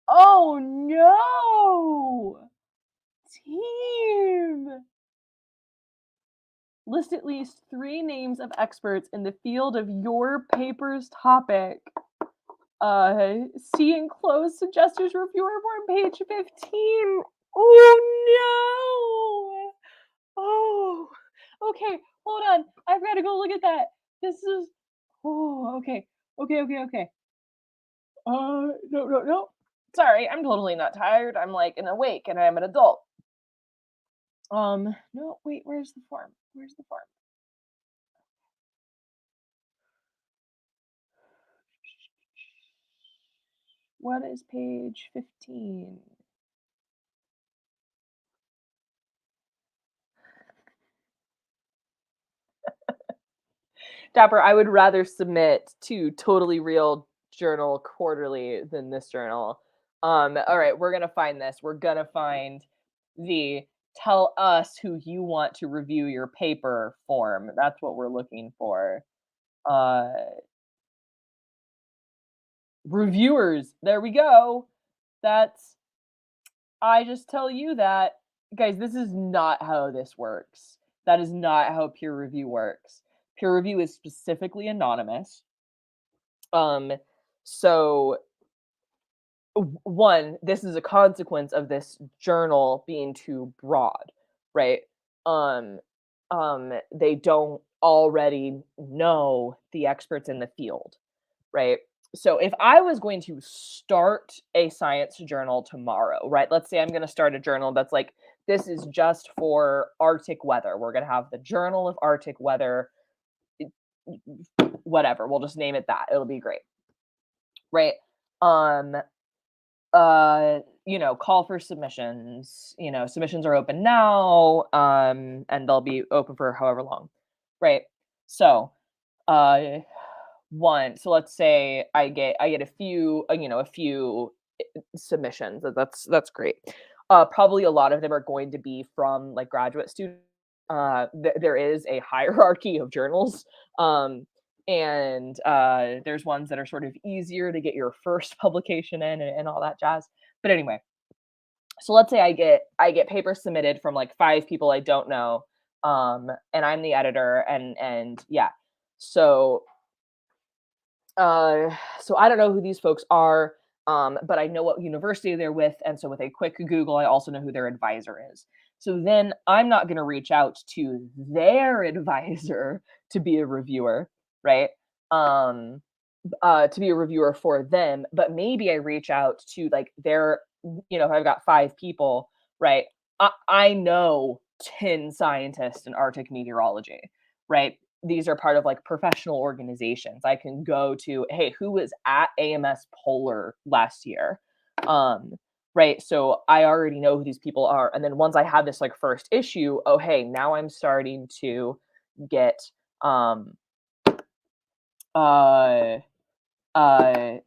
Oh no! Team! List at least 3 names of experts in the field of your paper's topic. See enclosed suggested reviewer form, page 15. Oh no! Oh, okay, hold on. I've got to go look at that. This is. Oh, okay. Okay. No, no, no. Sorry, I'm totally not tired. I'm like an awake and I'm an adult. No, wait, where's the form? Where's the form? What is page 15? Dapper, I would rather submit to Totally Real Journal Quarterly than this journal. All right, we're gonna find this. We're gonna find the tell us who you want to review your paper form. That's what we're looking for. Uh, Reviewers. There we go. That's I just tell you that guys, this is not how this works. That is not how peer review works. Peer review is specifically anonymous. Um, so one, this is a consequence of this journal being too broad, right? Um, they don't already know the experts in the field, right? So if I was going to start a science journal tomorrow, right? Let's say I'm going to start a journal that's like, this is just for Arctic weather. We're going to have the Journal of Arctic Weather, whatever. We'll just name it that. It'll be great, right? Um, Call for submissions. Submissions are open now, and they'll be open for however long, right? So, uh, so let's say I get a few submissions. That's great. Probably a lot of them are going to be from like graduate students. There is a hierarchy of journals. And there's ones that are sort of easier to get your first publication in and all that jazz. But anyway, so let's say I get papers submitted from like 5 people I don't know, and I'm the editor, and yeah. So so I don't know who these folks are, but I know what university they're with, and so with a quick Google, I also know who their advisor is. So then I'm not going to reach out to their advisor to be a reviewer, right? Um, to be a reviewer for them, but maybe I reach out to like if I've got 5 people, right? I know 10 scientists in Arctic meteorology, right? These are part of like professional organizations. I can go to, hey, who was at AMS Polar last year? Um, right? So I already know who these people are. And then once I have this like first issue, oh hey, now I'm starting to get um uh uh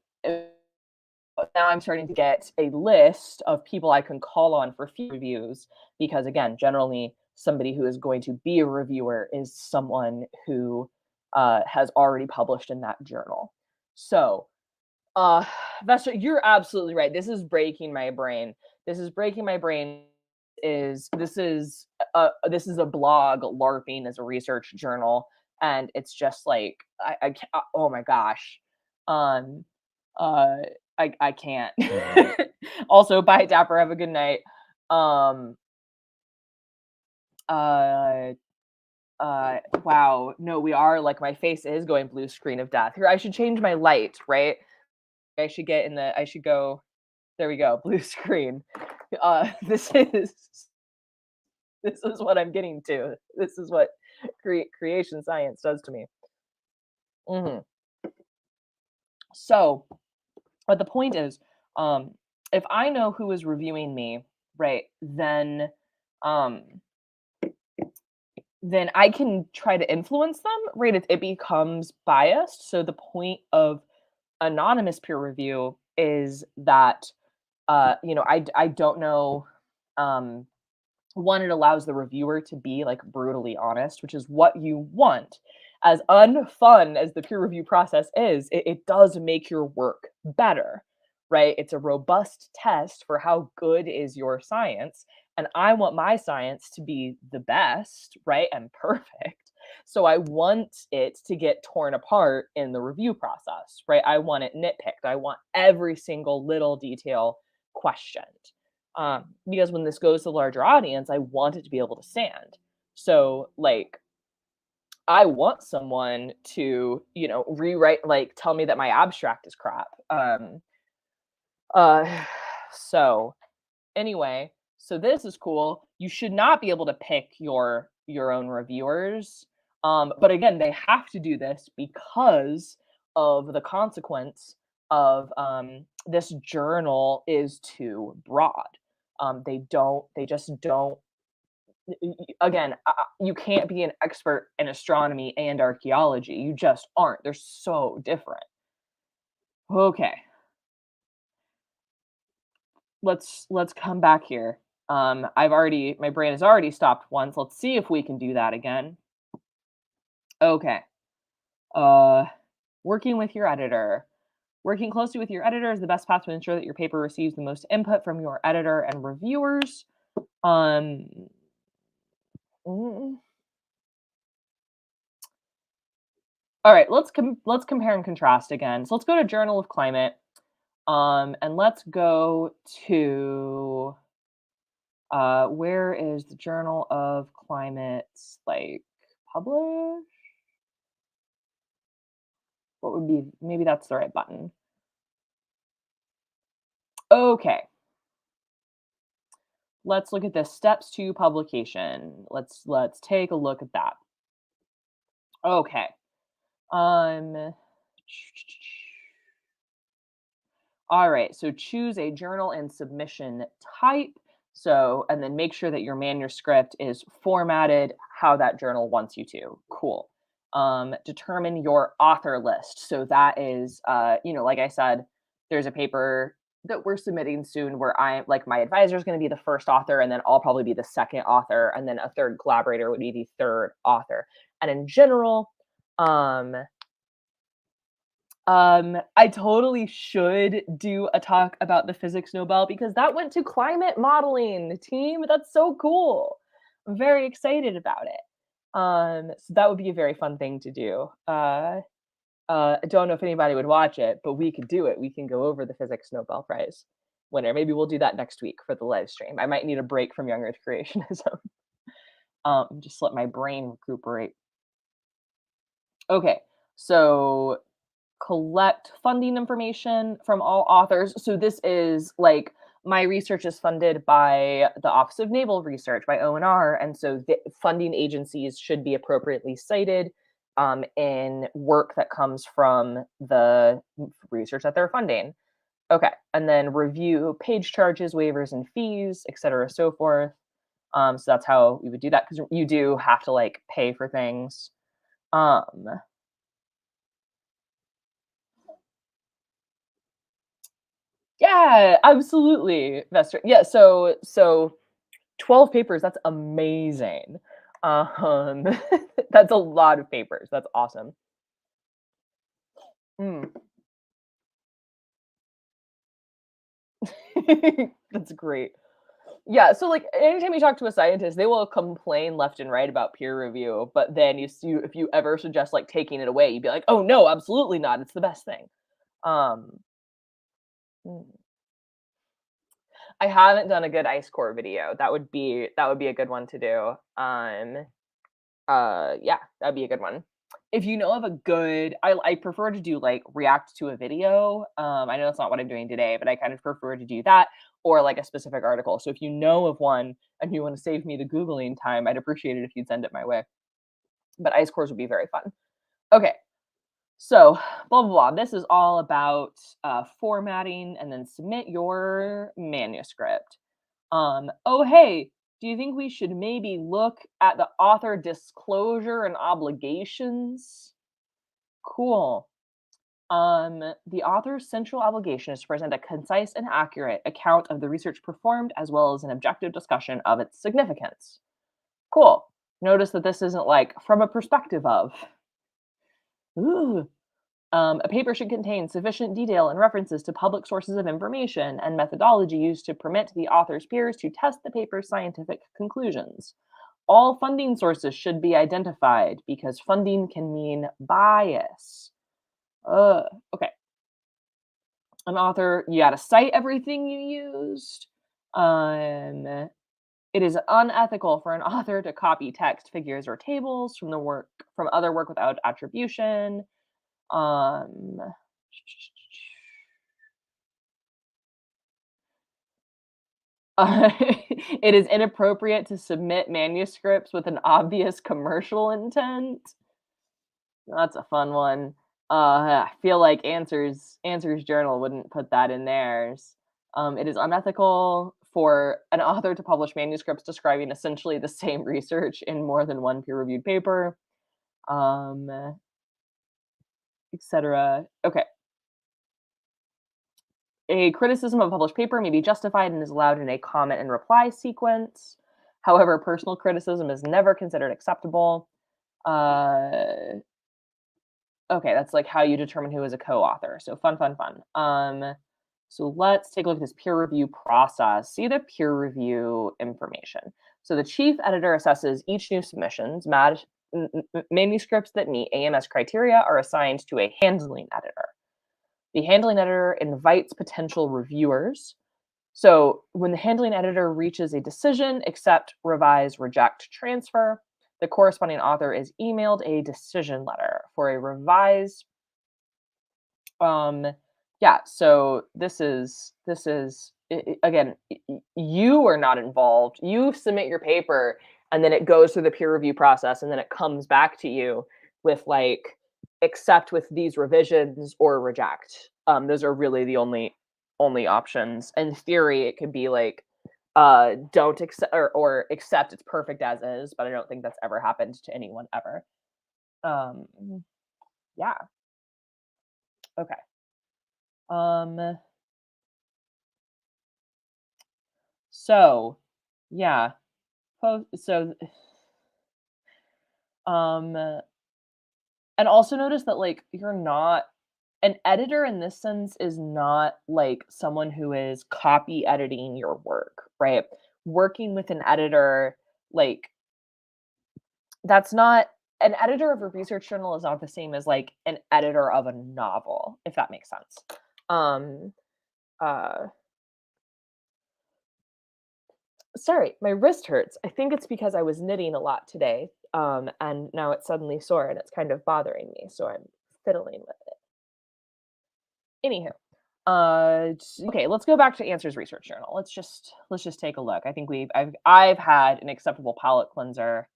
now I'm starting to get a list of people I can call on for future reviews because again, generally somebody who is going to be a reviewer is someone who has already published in that journal. So uh, Vesta, you're absolutely right. This is breaking my brain. This is breaking my brain. This is a blog LARPing as a research journal, and it's just like I can't, oh my gosh, um, uh, I can't. Also, bye, Dapper. Have a good night. Um, uh, wow. No, we are like my face is going blue screen of death. Here, I should change my light, right? I should go there we go, blue screen. This is this is what I'm getting to. This is what creation science does to me. Mhm. So, but the point is, um, if I know who is reviewing me, right, um, then I can try to influence them, right? It becomes biased. So the point of anonymous peer review is that I don't know. Um, One, it allows the reviewer to be like brutally honest, which is what you want. As unfun as the peer review process is, it does make your work better, right? It's a robust test for how good is your science. And I want my science to be the best, right? And perfect. So I want it to get torn apart in the review process, right? I want it nitpicked. I want every single little detail questioned because when this goes to a larger audience, I want it to be able to stand. So, like, I want someone to, rewrite, like, tell me that my abstract is crap. Uh, so anyway, so this is cool. You should not be able to pick your own reviewers. But again, they have to do this because of the consequence of this journal is too broad. They just don't. Again, you can't be an expert in astronomy and archaeology. You just aren't. They're so different. Okay, let's come back here. My brain has already stopped once. Let's see if we can do that again. Okay. Uh Working with your editor. Working closely with your editor is the best path to ensure that your paper receives the most input from your editor and reviewers. Um mm, all right, let's compare and contrast again. So let's go to Journal of Climate. And let's go to where is the Journal of Climate's like publish? What would be maybe that's the right button. Okay, let's look at the steps to publication. Let's take a look at that. Okay. Um all right, so choose a journal and submission type. So, and then make sure that your manuscript is formatted how that journal wants you to. Cool. Determine your author list. So that is, like I said, there's a paper that we're submitting soon where I like my advisor is going to be the first author, and then I'll probably be the second author, and then a third collaborator would be the third author. And in general, um, I totally should do a talk about the physics Nobel because that went to climate modeling team. That's so cool. I'm very excited about it. So that would be a very fun thing to do. I don't know if anybody would watch it, but we could do it. We can go over the physics Nobel Prize winner. Maybe we'll do that next week for the live stream. I might need a break from young Earth creationism. Just let my brain recuperate. Okay, so collect funding information from all authors. So this is like my research is funded by the Office of Naval Research by ONR, and so the funding agencies should be appropriately cited in work that comes from the research that they're funding. Okay, and then review page charges, waivers, and fees, et cetera, so forth. So that's how we would do that because you do have to like pay for things. Um, yeah, absolutely, Vester. Yeah, so 12 papers. That's amazing. Um, that's a lot of papers. That's awesome. Mm. That's great. Yeah, so, like, anytime you talk to a scientist, they will complain left and right about peer review, but then if you ever suggest, like, taking it away, you'd be like, "Oh, no, absolutely not, it's the best thing." Um, mm, I haven't done a good ice core video. That would be a good one to do. Yeah, that'd be a good one. If you know of a good I prefer to do, like, react to a video, I know that's not what I'm doing today, but I kind of prefer to do that or, like, a specific article. So if you know of one and you wanna save me the Googling time, I'd appreciate it if you'd send it my way. But ice cores would be very fun. Okay, so blah, blah, blah. This is all about, formatting and then submit your manuscript. Oh, hey, do you think we should maybe look at the author disclosure and obligations? Cool. The author's central obligation is to present a concise and accurate account of the research performed, as well as an objective discussion of its significance. Cool. Notice that this isn't like from a perspective of. Ooh. A paper should contain sufficient detail and references to public sources of information and methodology used to permit the author's peers to test the paper's scientific conclusions. All funding sources should be identified because funding can mean bias. Uh, okay. An author, you got to cite everything you used. Um, it is unethical for an author to copy text, figures, or tables from other work without attribution. Um, it is inappropriate to submit manuscripts with an obvious commercial intent. That's a fun one. I feel like Answers Journal wouldn't put that in theirs. It is unethical for an author to publish manuscripts describing essentially the same research in more than one peer-reviewed paper, um, etc. Okay. A criticism of a published paper may be justified and is allowed in a comment and reply sequence. However, personal criticism is never considered acceptable. Uh, okay, that's like how you determine who is a co-author. So fun, fun, fun. So let's take a look at this peer review process. See the peer review information. So the chief editor assesses each new submissions. Manuscripts that meet AMS criteria are assigned to a handling editor. The handling editor invites potential reviewers. So when the handling editor reaches a decision, accept, revise, reject, transfer, the corresponding author is emailed a decision letter for a revised. um yeah, so again, you are not involved. You submit your paper and then it goes through the peer review process and then it comes back to you with like accept with these revisions or reject. Those are really the only options. In theory, it could be like don't accept or accept it's perfect as is, but I don't think that's ever happened to anyone ever. Um yeah, okay. Um so yeah, so um and also notice that like you're not an editor in this sense is not like someone who is copy editing your work, right? Working with an editor, like that's not an editor of a research journal is not the same as like an editor of a novel, if that makes sense. Um uh Sorry, my wrist hurts. I think it's because I was knitting a lot today. And now it's suddenly sore and it's kind of bothering me, so I'm fiddling with it. Anywho, okay, let's go back to Answers Research Journal. Let's just take a look. I think I've had an acceptable palate cleanser,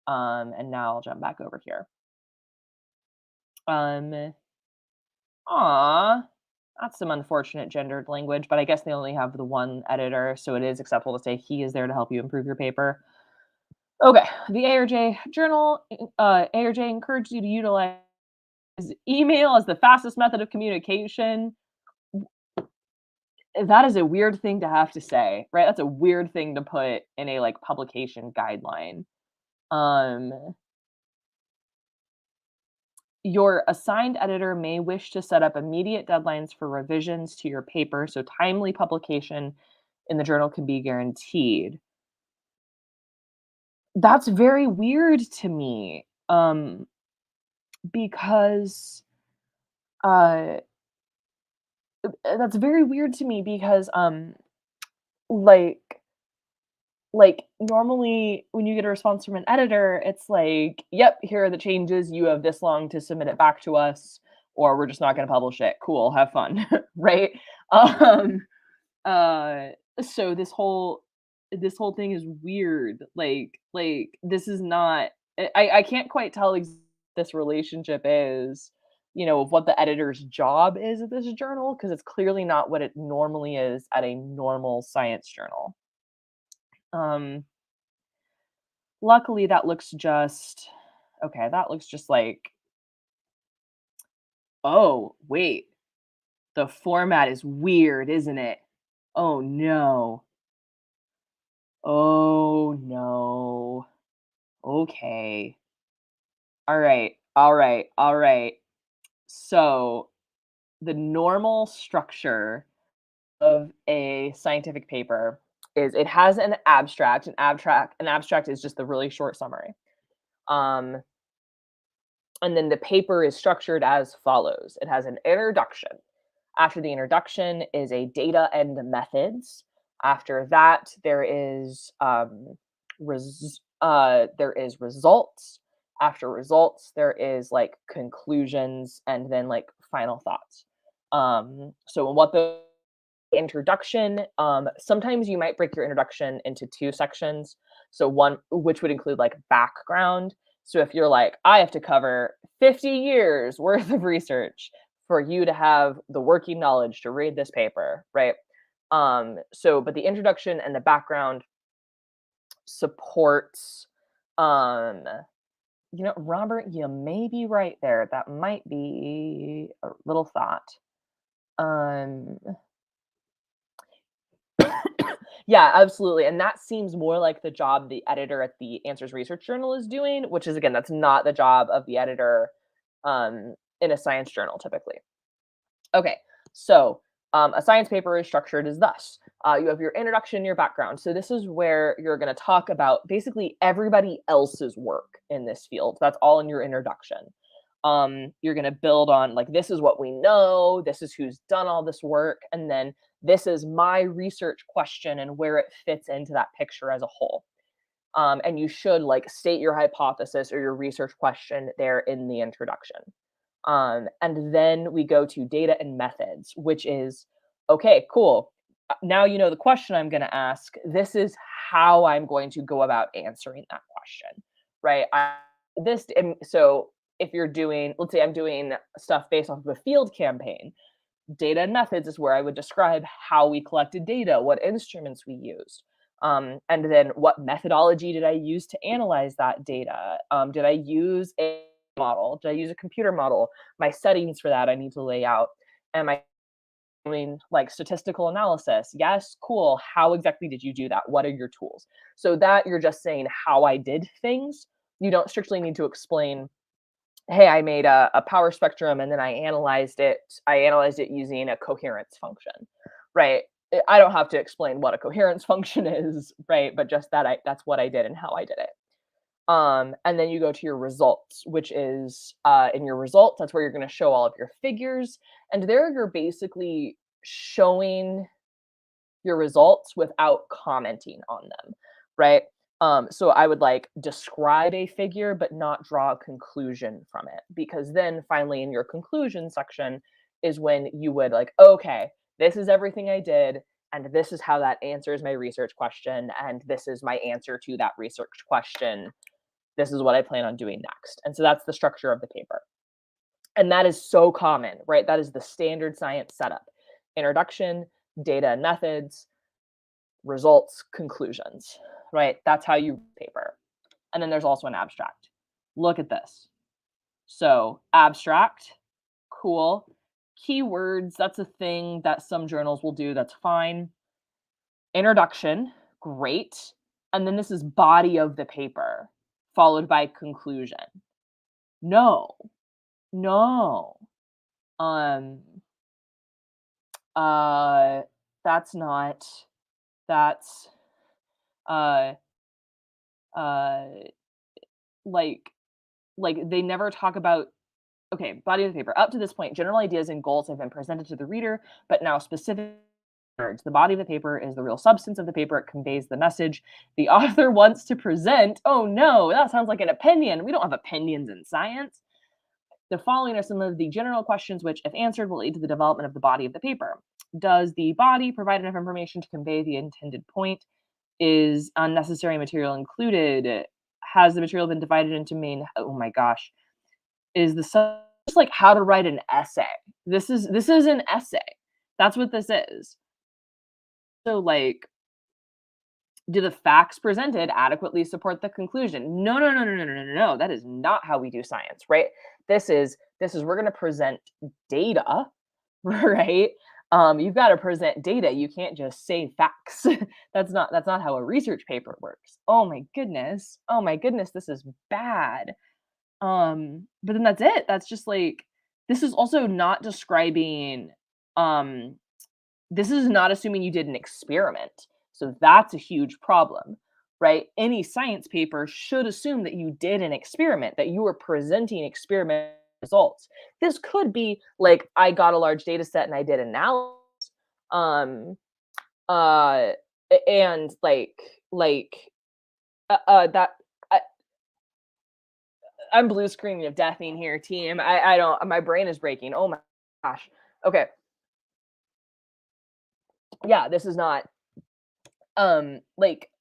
and now I'll jump back over here. Um, aw, That's some unfortunate gendered language, but I guess they only have the one editor, so it is acceptable to say he is there to help you improve your paper. Okay, the ARJ journal, ARJ encouraged you to utilize email as the fastest method of communication. That is a weird thing to have to say, right? That's a weird thing to put in a like publication guideline. Um, your assigned editor may wish to set up immediate deadlines for revisions to your paper, so timely publication in the journal can be guaranteed. That's very weird to me, because, uh, that's very weird to me because, like normally when you get a response from an editor, it's like, "Yep, here are the changes. You have this long to submit it back to us, or we're just not gonna publish it. Cool, have fun." Right? Um, uh, so this whole thing is weird. This is not I can't quite tell this relationship is, of what the editor's job is at this journal, because it's clearly not what it normally is at a normal science journal. Um, luckily that looks just okay, that looks just like, "Oh, wait, the format is weird, isn't it? Oh, no. Oh, no. Okay. Alright, alright, alright." So, the normal structure of a scientific paper is it has an abstract. An abstract is just the really short summary. Um, and then the paper is structured as follows. It has an introduction. After the introduction is a data and methods. After that, there is results. After results, there is like conclusions and then like final thoughts. So what the introduction, sometimes you might break your introduction into two sections. So one which would include like background. So if you're like, I have to cover 50 years worth of research for you to have the working knowledge to read this paper, right? But the introduction and the background supports, um, Robert, you may be right there. That might be a little thought. Um, Yeah, absolutely, and that seems more like the job the editor at the Answers Research Journal is doing, which is, again, that's not the job of the editor, in a science journal typically. Okay, so, a science paper is structured as thus. You have your introduction, your background. So this is where you're gonna talk about basically everybody else's work in this field. That's all in your introduction. You're gonna build on like, this is what we know, this is who's done all this work, and then this is my research question and where it fits into that picture as a whole. And you should like state your hypothesis or your research question there in the introduction. And then we go to data and methods, which is okay, cool. Now you know the question I'm going to ask. This is how I'm going to go about answering that question, right? So if you're doing, let's say I'm doing stuff based off of a field campaign, data and methods is where I would describe how we collected data, what instruments we used. And then what methodology did I use to analyze that data? Did I use a model? Did I use a computer model? My settings for that I need to lay out. Am I doing like statistical analysis? Yes, cool. How exactly did you do that? What are your tools? So that you're just saying how I did things. You don't strictly need to explain, hey, I made a power spectrum and then I analyzed it. I analyzed it using a coherence function, right? I don't have to explain what a coherence function is, right? But just that's what I did and how I did it. And then you go to your results, which is in your results, that's where you're going to show all of your figures. And there you're basically showing your results without commenting on them, right? So I would like describe a figure, but not draw a conclusion from it, because then finally in your conclusion section is when you would like, okay, this is everything I did, and this is how that answers my research question, and this is my answer to that research question. This is what I plan on doing next. And so that's the structure of the paper. And that is so common, right? That is the standard science setup. Introduction, data and methods, results, conclusions, right? That's how you paper. And then there's also an abstract. Look at this. So, abstract, cool. Keywords, that's a thing that some journals will do, that's fine. Introduction, great. And then this is body of the paper, followed by conclusion. No, no. Um, uh, that's not, that's, uh, uh, like, they never talk about okay, body of the paper. Up to this point, general ideas and goals have been presented to the reader, but now specific words. The body of the paper is the real substance of the paper. It conveys the message the author wants to present. Oh no, that sounds like an opinion. We don't have opinions in science. The following are some of the general questions which, if answered, will lead to the development of the body of the paper. Does the body provide enough information to convey the intended point? Is unnecessary material included? Has the material been divided into main? Oh my gosh, is the just like how to write an essay. This is an essay. That's what this is. So like, do the facts presented adequately support the conclusion? No, no, no, no, no, no, no, no. That is not how we do science, right? This is we're going to present data, right? You've got to present data. You can't just say facts. That's not how a research paper works. Oh my goodness. Oh my goodness. This is bad. But then that's it. That's just like this is also not describing um this is not assuming you did an experiment. So that's a huge problem, right? Any science paper should assume that you did an experiment, that you were presenting experiment results. This could be like I got a large data set and I did analysis. Um uh and like that I'm blue screening of deathing here, team. I don't. My brain is breaking. Oh my gosh. Okay. Yeah, this is not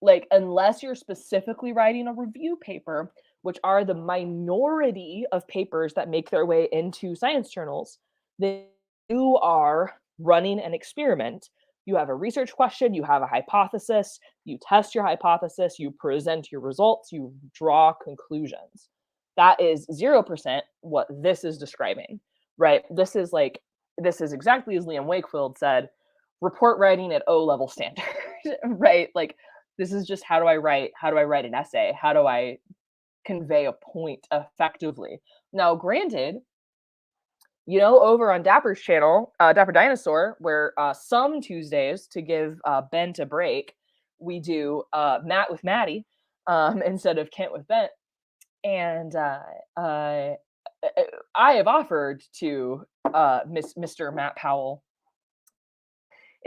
like unless you're specifically writing a review paper, which are the minority of papers that make their way into science journals, then you are running an experiment. You have a research question, you have a hypothesis, you test your hypothesis, you present your results, you draw conclusions. That is 0% what this is describing, right? This is exactly as Liam Wakefield said, report writing at O level standard, right? Like this is just how do I write an essay? How do I convey a point effectively? Now, granted, over on Dapper's channel, Dapper Dinosaur, where some Tuesdays to give Bent a break, we do Matt with Maddie instead of Kent with Bent. And I have offered to Mr. Matt Powell,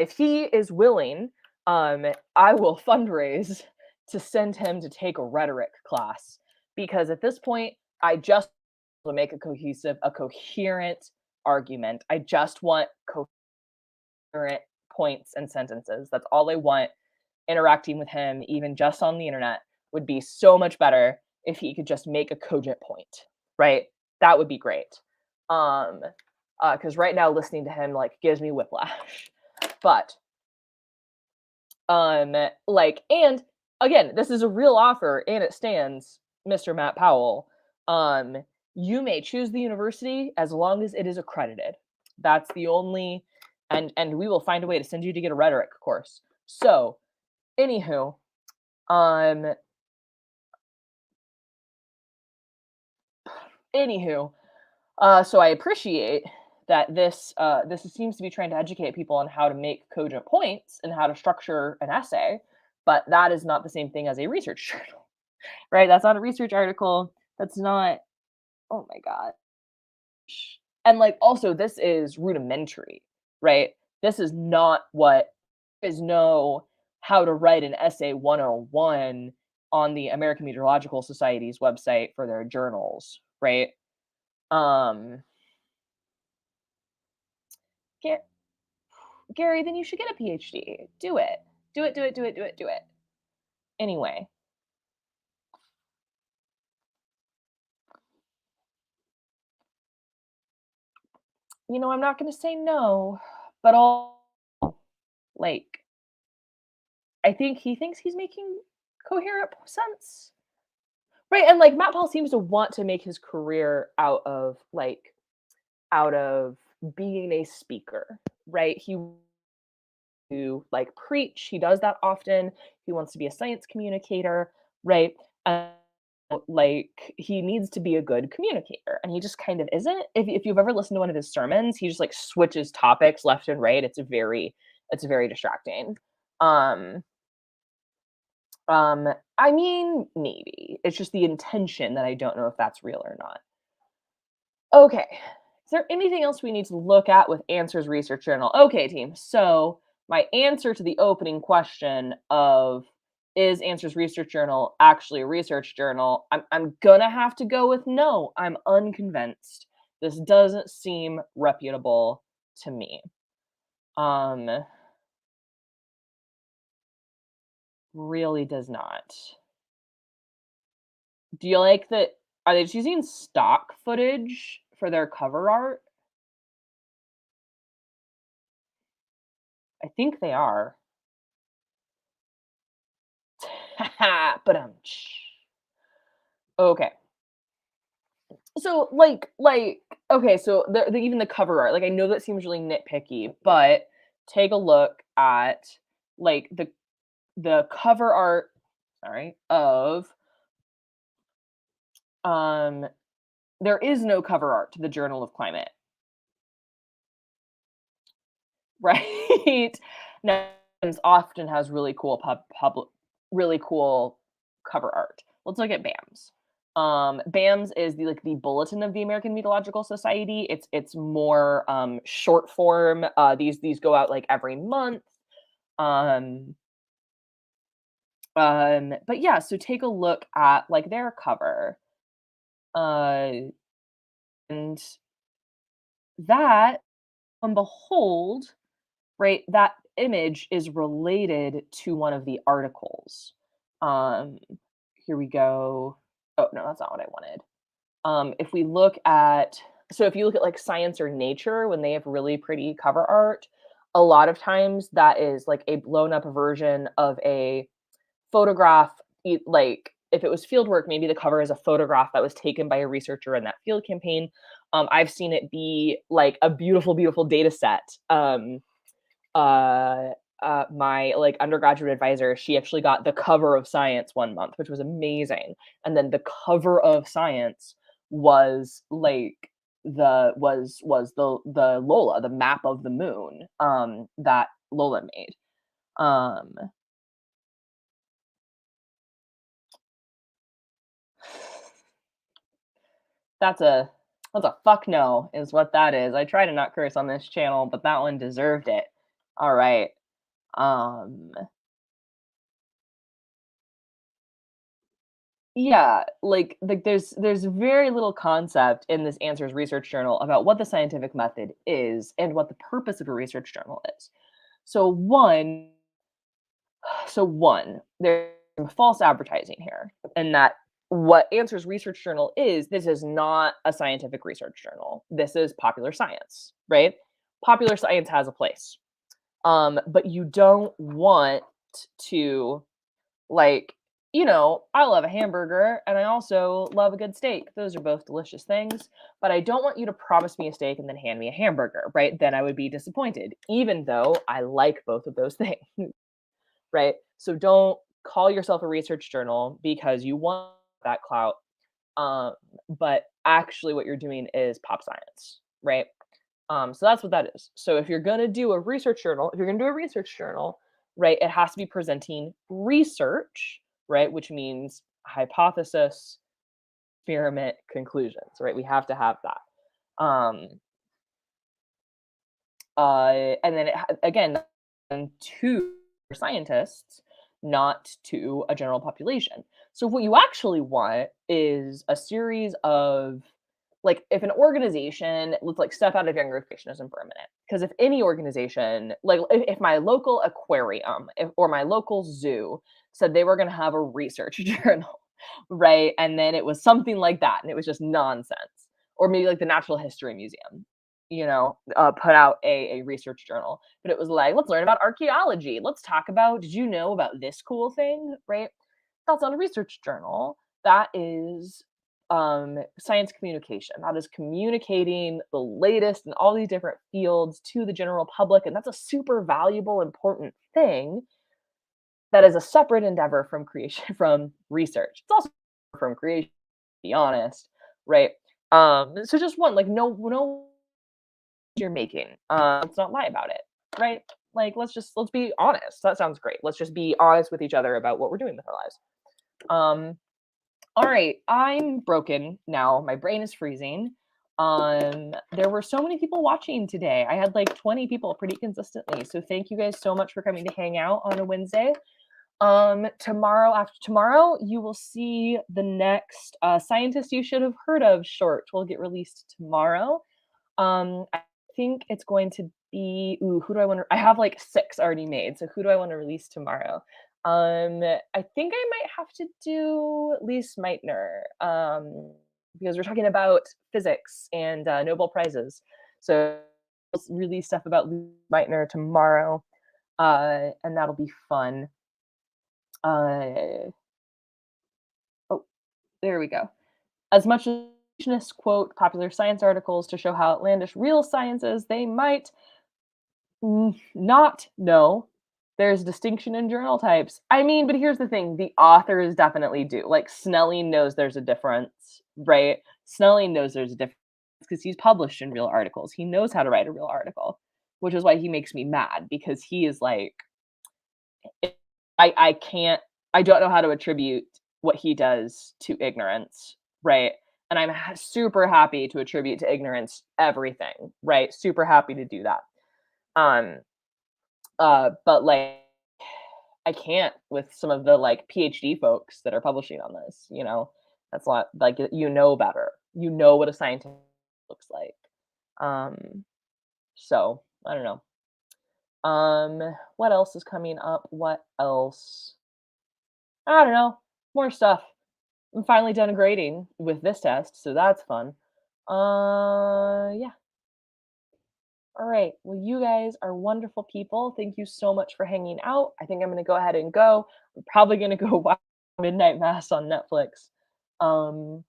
if he is willing, I will fundraise to send him to take a rhetoric class because at this point, I just want to make a coherent argument. I just want coherent points and sentences. That's all I want. Interacting with him, even just on the internet, would be so much better if he could just make a cogent point, right? That would be great. Um, because right now listening to him like gives me whiplash. But and again, this is a real offer and it stands, Mr. Matt Powell. Um, you may choose the university as long as it is accredited. That's the only and we will find a way to send you to get a rhetoric course. So, anywho, um, anywho, so I appreciate that this seems to be trying to educate people on how to make cogent points and how to structure an essay, but that is not the same thing as a research journal, right? That's not a research article. That's not. Oh my god. And like also this is rudimentary, right? This is not what is no how to write an essay 101 on the American Meteorological Society's website for their journals, right? Um Ga- Gary, then you should get a PhD. Do it. Do it, do it, do it, do it, do it. Anyway, I'm not gonna say no, but all like, I think he thinks he's making coherent sense, right? And like Matt Paul seems to want to make his career out of being a speaker, right? He to like preach. He does that often. He wants to be a science communicator, right? Like he needs to be a good communicator, and he just kind of isn't. If you've ever listened to one of his sermons, he just like switches topics left and right. It's very distracting. Um, um, I mean, maybe it's just the intention that I don't know if that's real or not. Okay. Is there anything else we need to look at with Answers Research Journal? Okay, team. So, my answer to the opening question of is Answers Research Journal actually a research journal? I'm gonna have to go with no. I'm unconvinced. This doesn't seem reputable to me. Um, really does not. Do you like that? Are they just using stock footage for their cover art? I think they are. But okay. So okay, so even the cover art, like I know that seems really nitpicky, but take a look at like the cover art, sorry, of um there is no cover art to the Journal of Climate, right? Now, often has really cool really cool cover art. Let's look at BAMS. BAMS is the bulletin of the American Meteorological Society. It's more short form. These go out like every month. Um, but yeah, so take a look at like their cover. Uh, and that, and behold, right, that image is related to one of the articles. Um, Here we go. Oh no, that's not what I wanted. If we look at so if you look at like Science or Nature when they have really pretty cover art, a lot of times that is like a blown up version of a photograph. Like if it was field work, maybe the cover is a photograph that was taken by a researcher in that field campaign. I've seen it be like a beautiful, beautiful data set. Uh, my like undergraduate advisor, she actually got the cover of Science one month, which was amazing. And then the cover of Science was like the Lola, the map of the moon, that Lola made. Um, that's a fuck no, is what that is. I try to not curse on this channel, but that one deserved it. All right. Um, Yeah, like there's very little concept in this Answers Research Journal about what the scientific method is and what the purpose of a research journal is. So one, there's some false advertising here, and that what Answers Research Journal is, this is not a scientific research journal. This is popular science, right? Popular science has a place. But you don't want to like, I love a hamburger and I also love a good steak. Those are both delicious things, but I don't want you to promise me a steak and then hand me a hamburger, right? Then I would be disappointed, even though I like both of those things, right? So don't call yourself a research journal because you want that clout. Um, but actually, what you're doing is pop science, right? So that's what that is. So if you're going to do a research journal, if you're going to do a research journal, right, it has to be presenting research, right, which means hypothesis, experiment, conclusions, right? We have to have that. And then again, to scientists, not to a general population. So what you actually want is a series of like if an organization, let's like step out of younger creationism for a minute, because if any organization, like if my local aquarium or my local zoo said they were going to have a research journal, right, and then it was something like that and it was just nonsense, or maybe like the Natural History Museum, put out a research journal, but it was like, let's learn about archaeology. Let's talk about, did you know about this cool thing? Right? That's not a research journal. That is science communication. That is communicating the latest in all these different fields to the general public. And that's a super valuable, important thing that is a separate endeavor from creation, from research. It's also from creation, to be honest, right? So just one, like no you're making. Let's not lie about it, right? Like let's be honest. That sounds great. Let's just be honest with each other about what we're doing with our lives. Um, all right, I'm broken now. My brain is freezing. There were so many people watching today. I had like 20 people pretty consistently. So thank you guys so much for coming to hang out on a Wednesday. Tomorrow, after tomorrow, you will see the next scientist you should have heard of short will get released tomorrow. I think it's going to be, ooh, who do I want to, I have like 6 already made. So who do I want to release tomorrow? I think I might have to do Lise Meitner, because we're talking about physics and Nobel Prizes. So I'll release stuff about Lise Meitner tomorrow, and that'll be fun. Uh, oh, there we go. As much as creationists quote popular science articles to show how outlandish real science is, they might not know there's distinction in journal types. I mean, but here's the thing, the authors definitely do. Like Snelling knows there's a difference, right? Snelling knows there's a difference because he's published in real articles. He knows how to write a real article, which is why he makes me mad because he is like, I can't, I don't know how to attribute what he does to ignorance, right? And I'm super happy to attribute to ignorance everything, right? Super happy to do that. Um, but like I can't with some of the like PhD folks that are publishing on this. That's not like better. You know what a scientist looks like. Um, so I don't know. What else is coming up? What else? I don't know. More stuff. I'm finally done grading with this test, so that's fun. Yeah. All right. Well, you guys are wonderful people. Thank you so much for hanging out. I think I'm going to go ahead and go. I'm probably going to go watch Midnight Mass on Netflix. Um,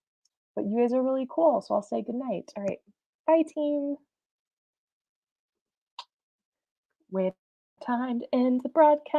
but you guys are really cool, so I'll say good night. All right. Bye, team. Wait, time to end the broadcast.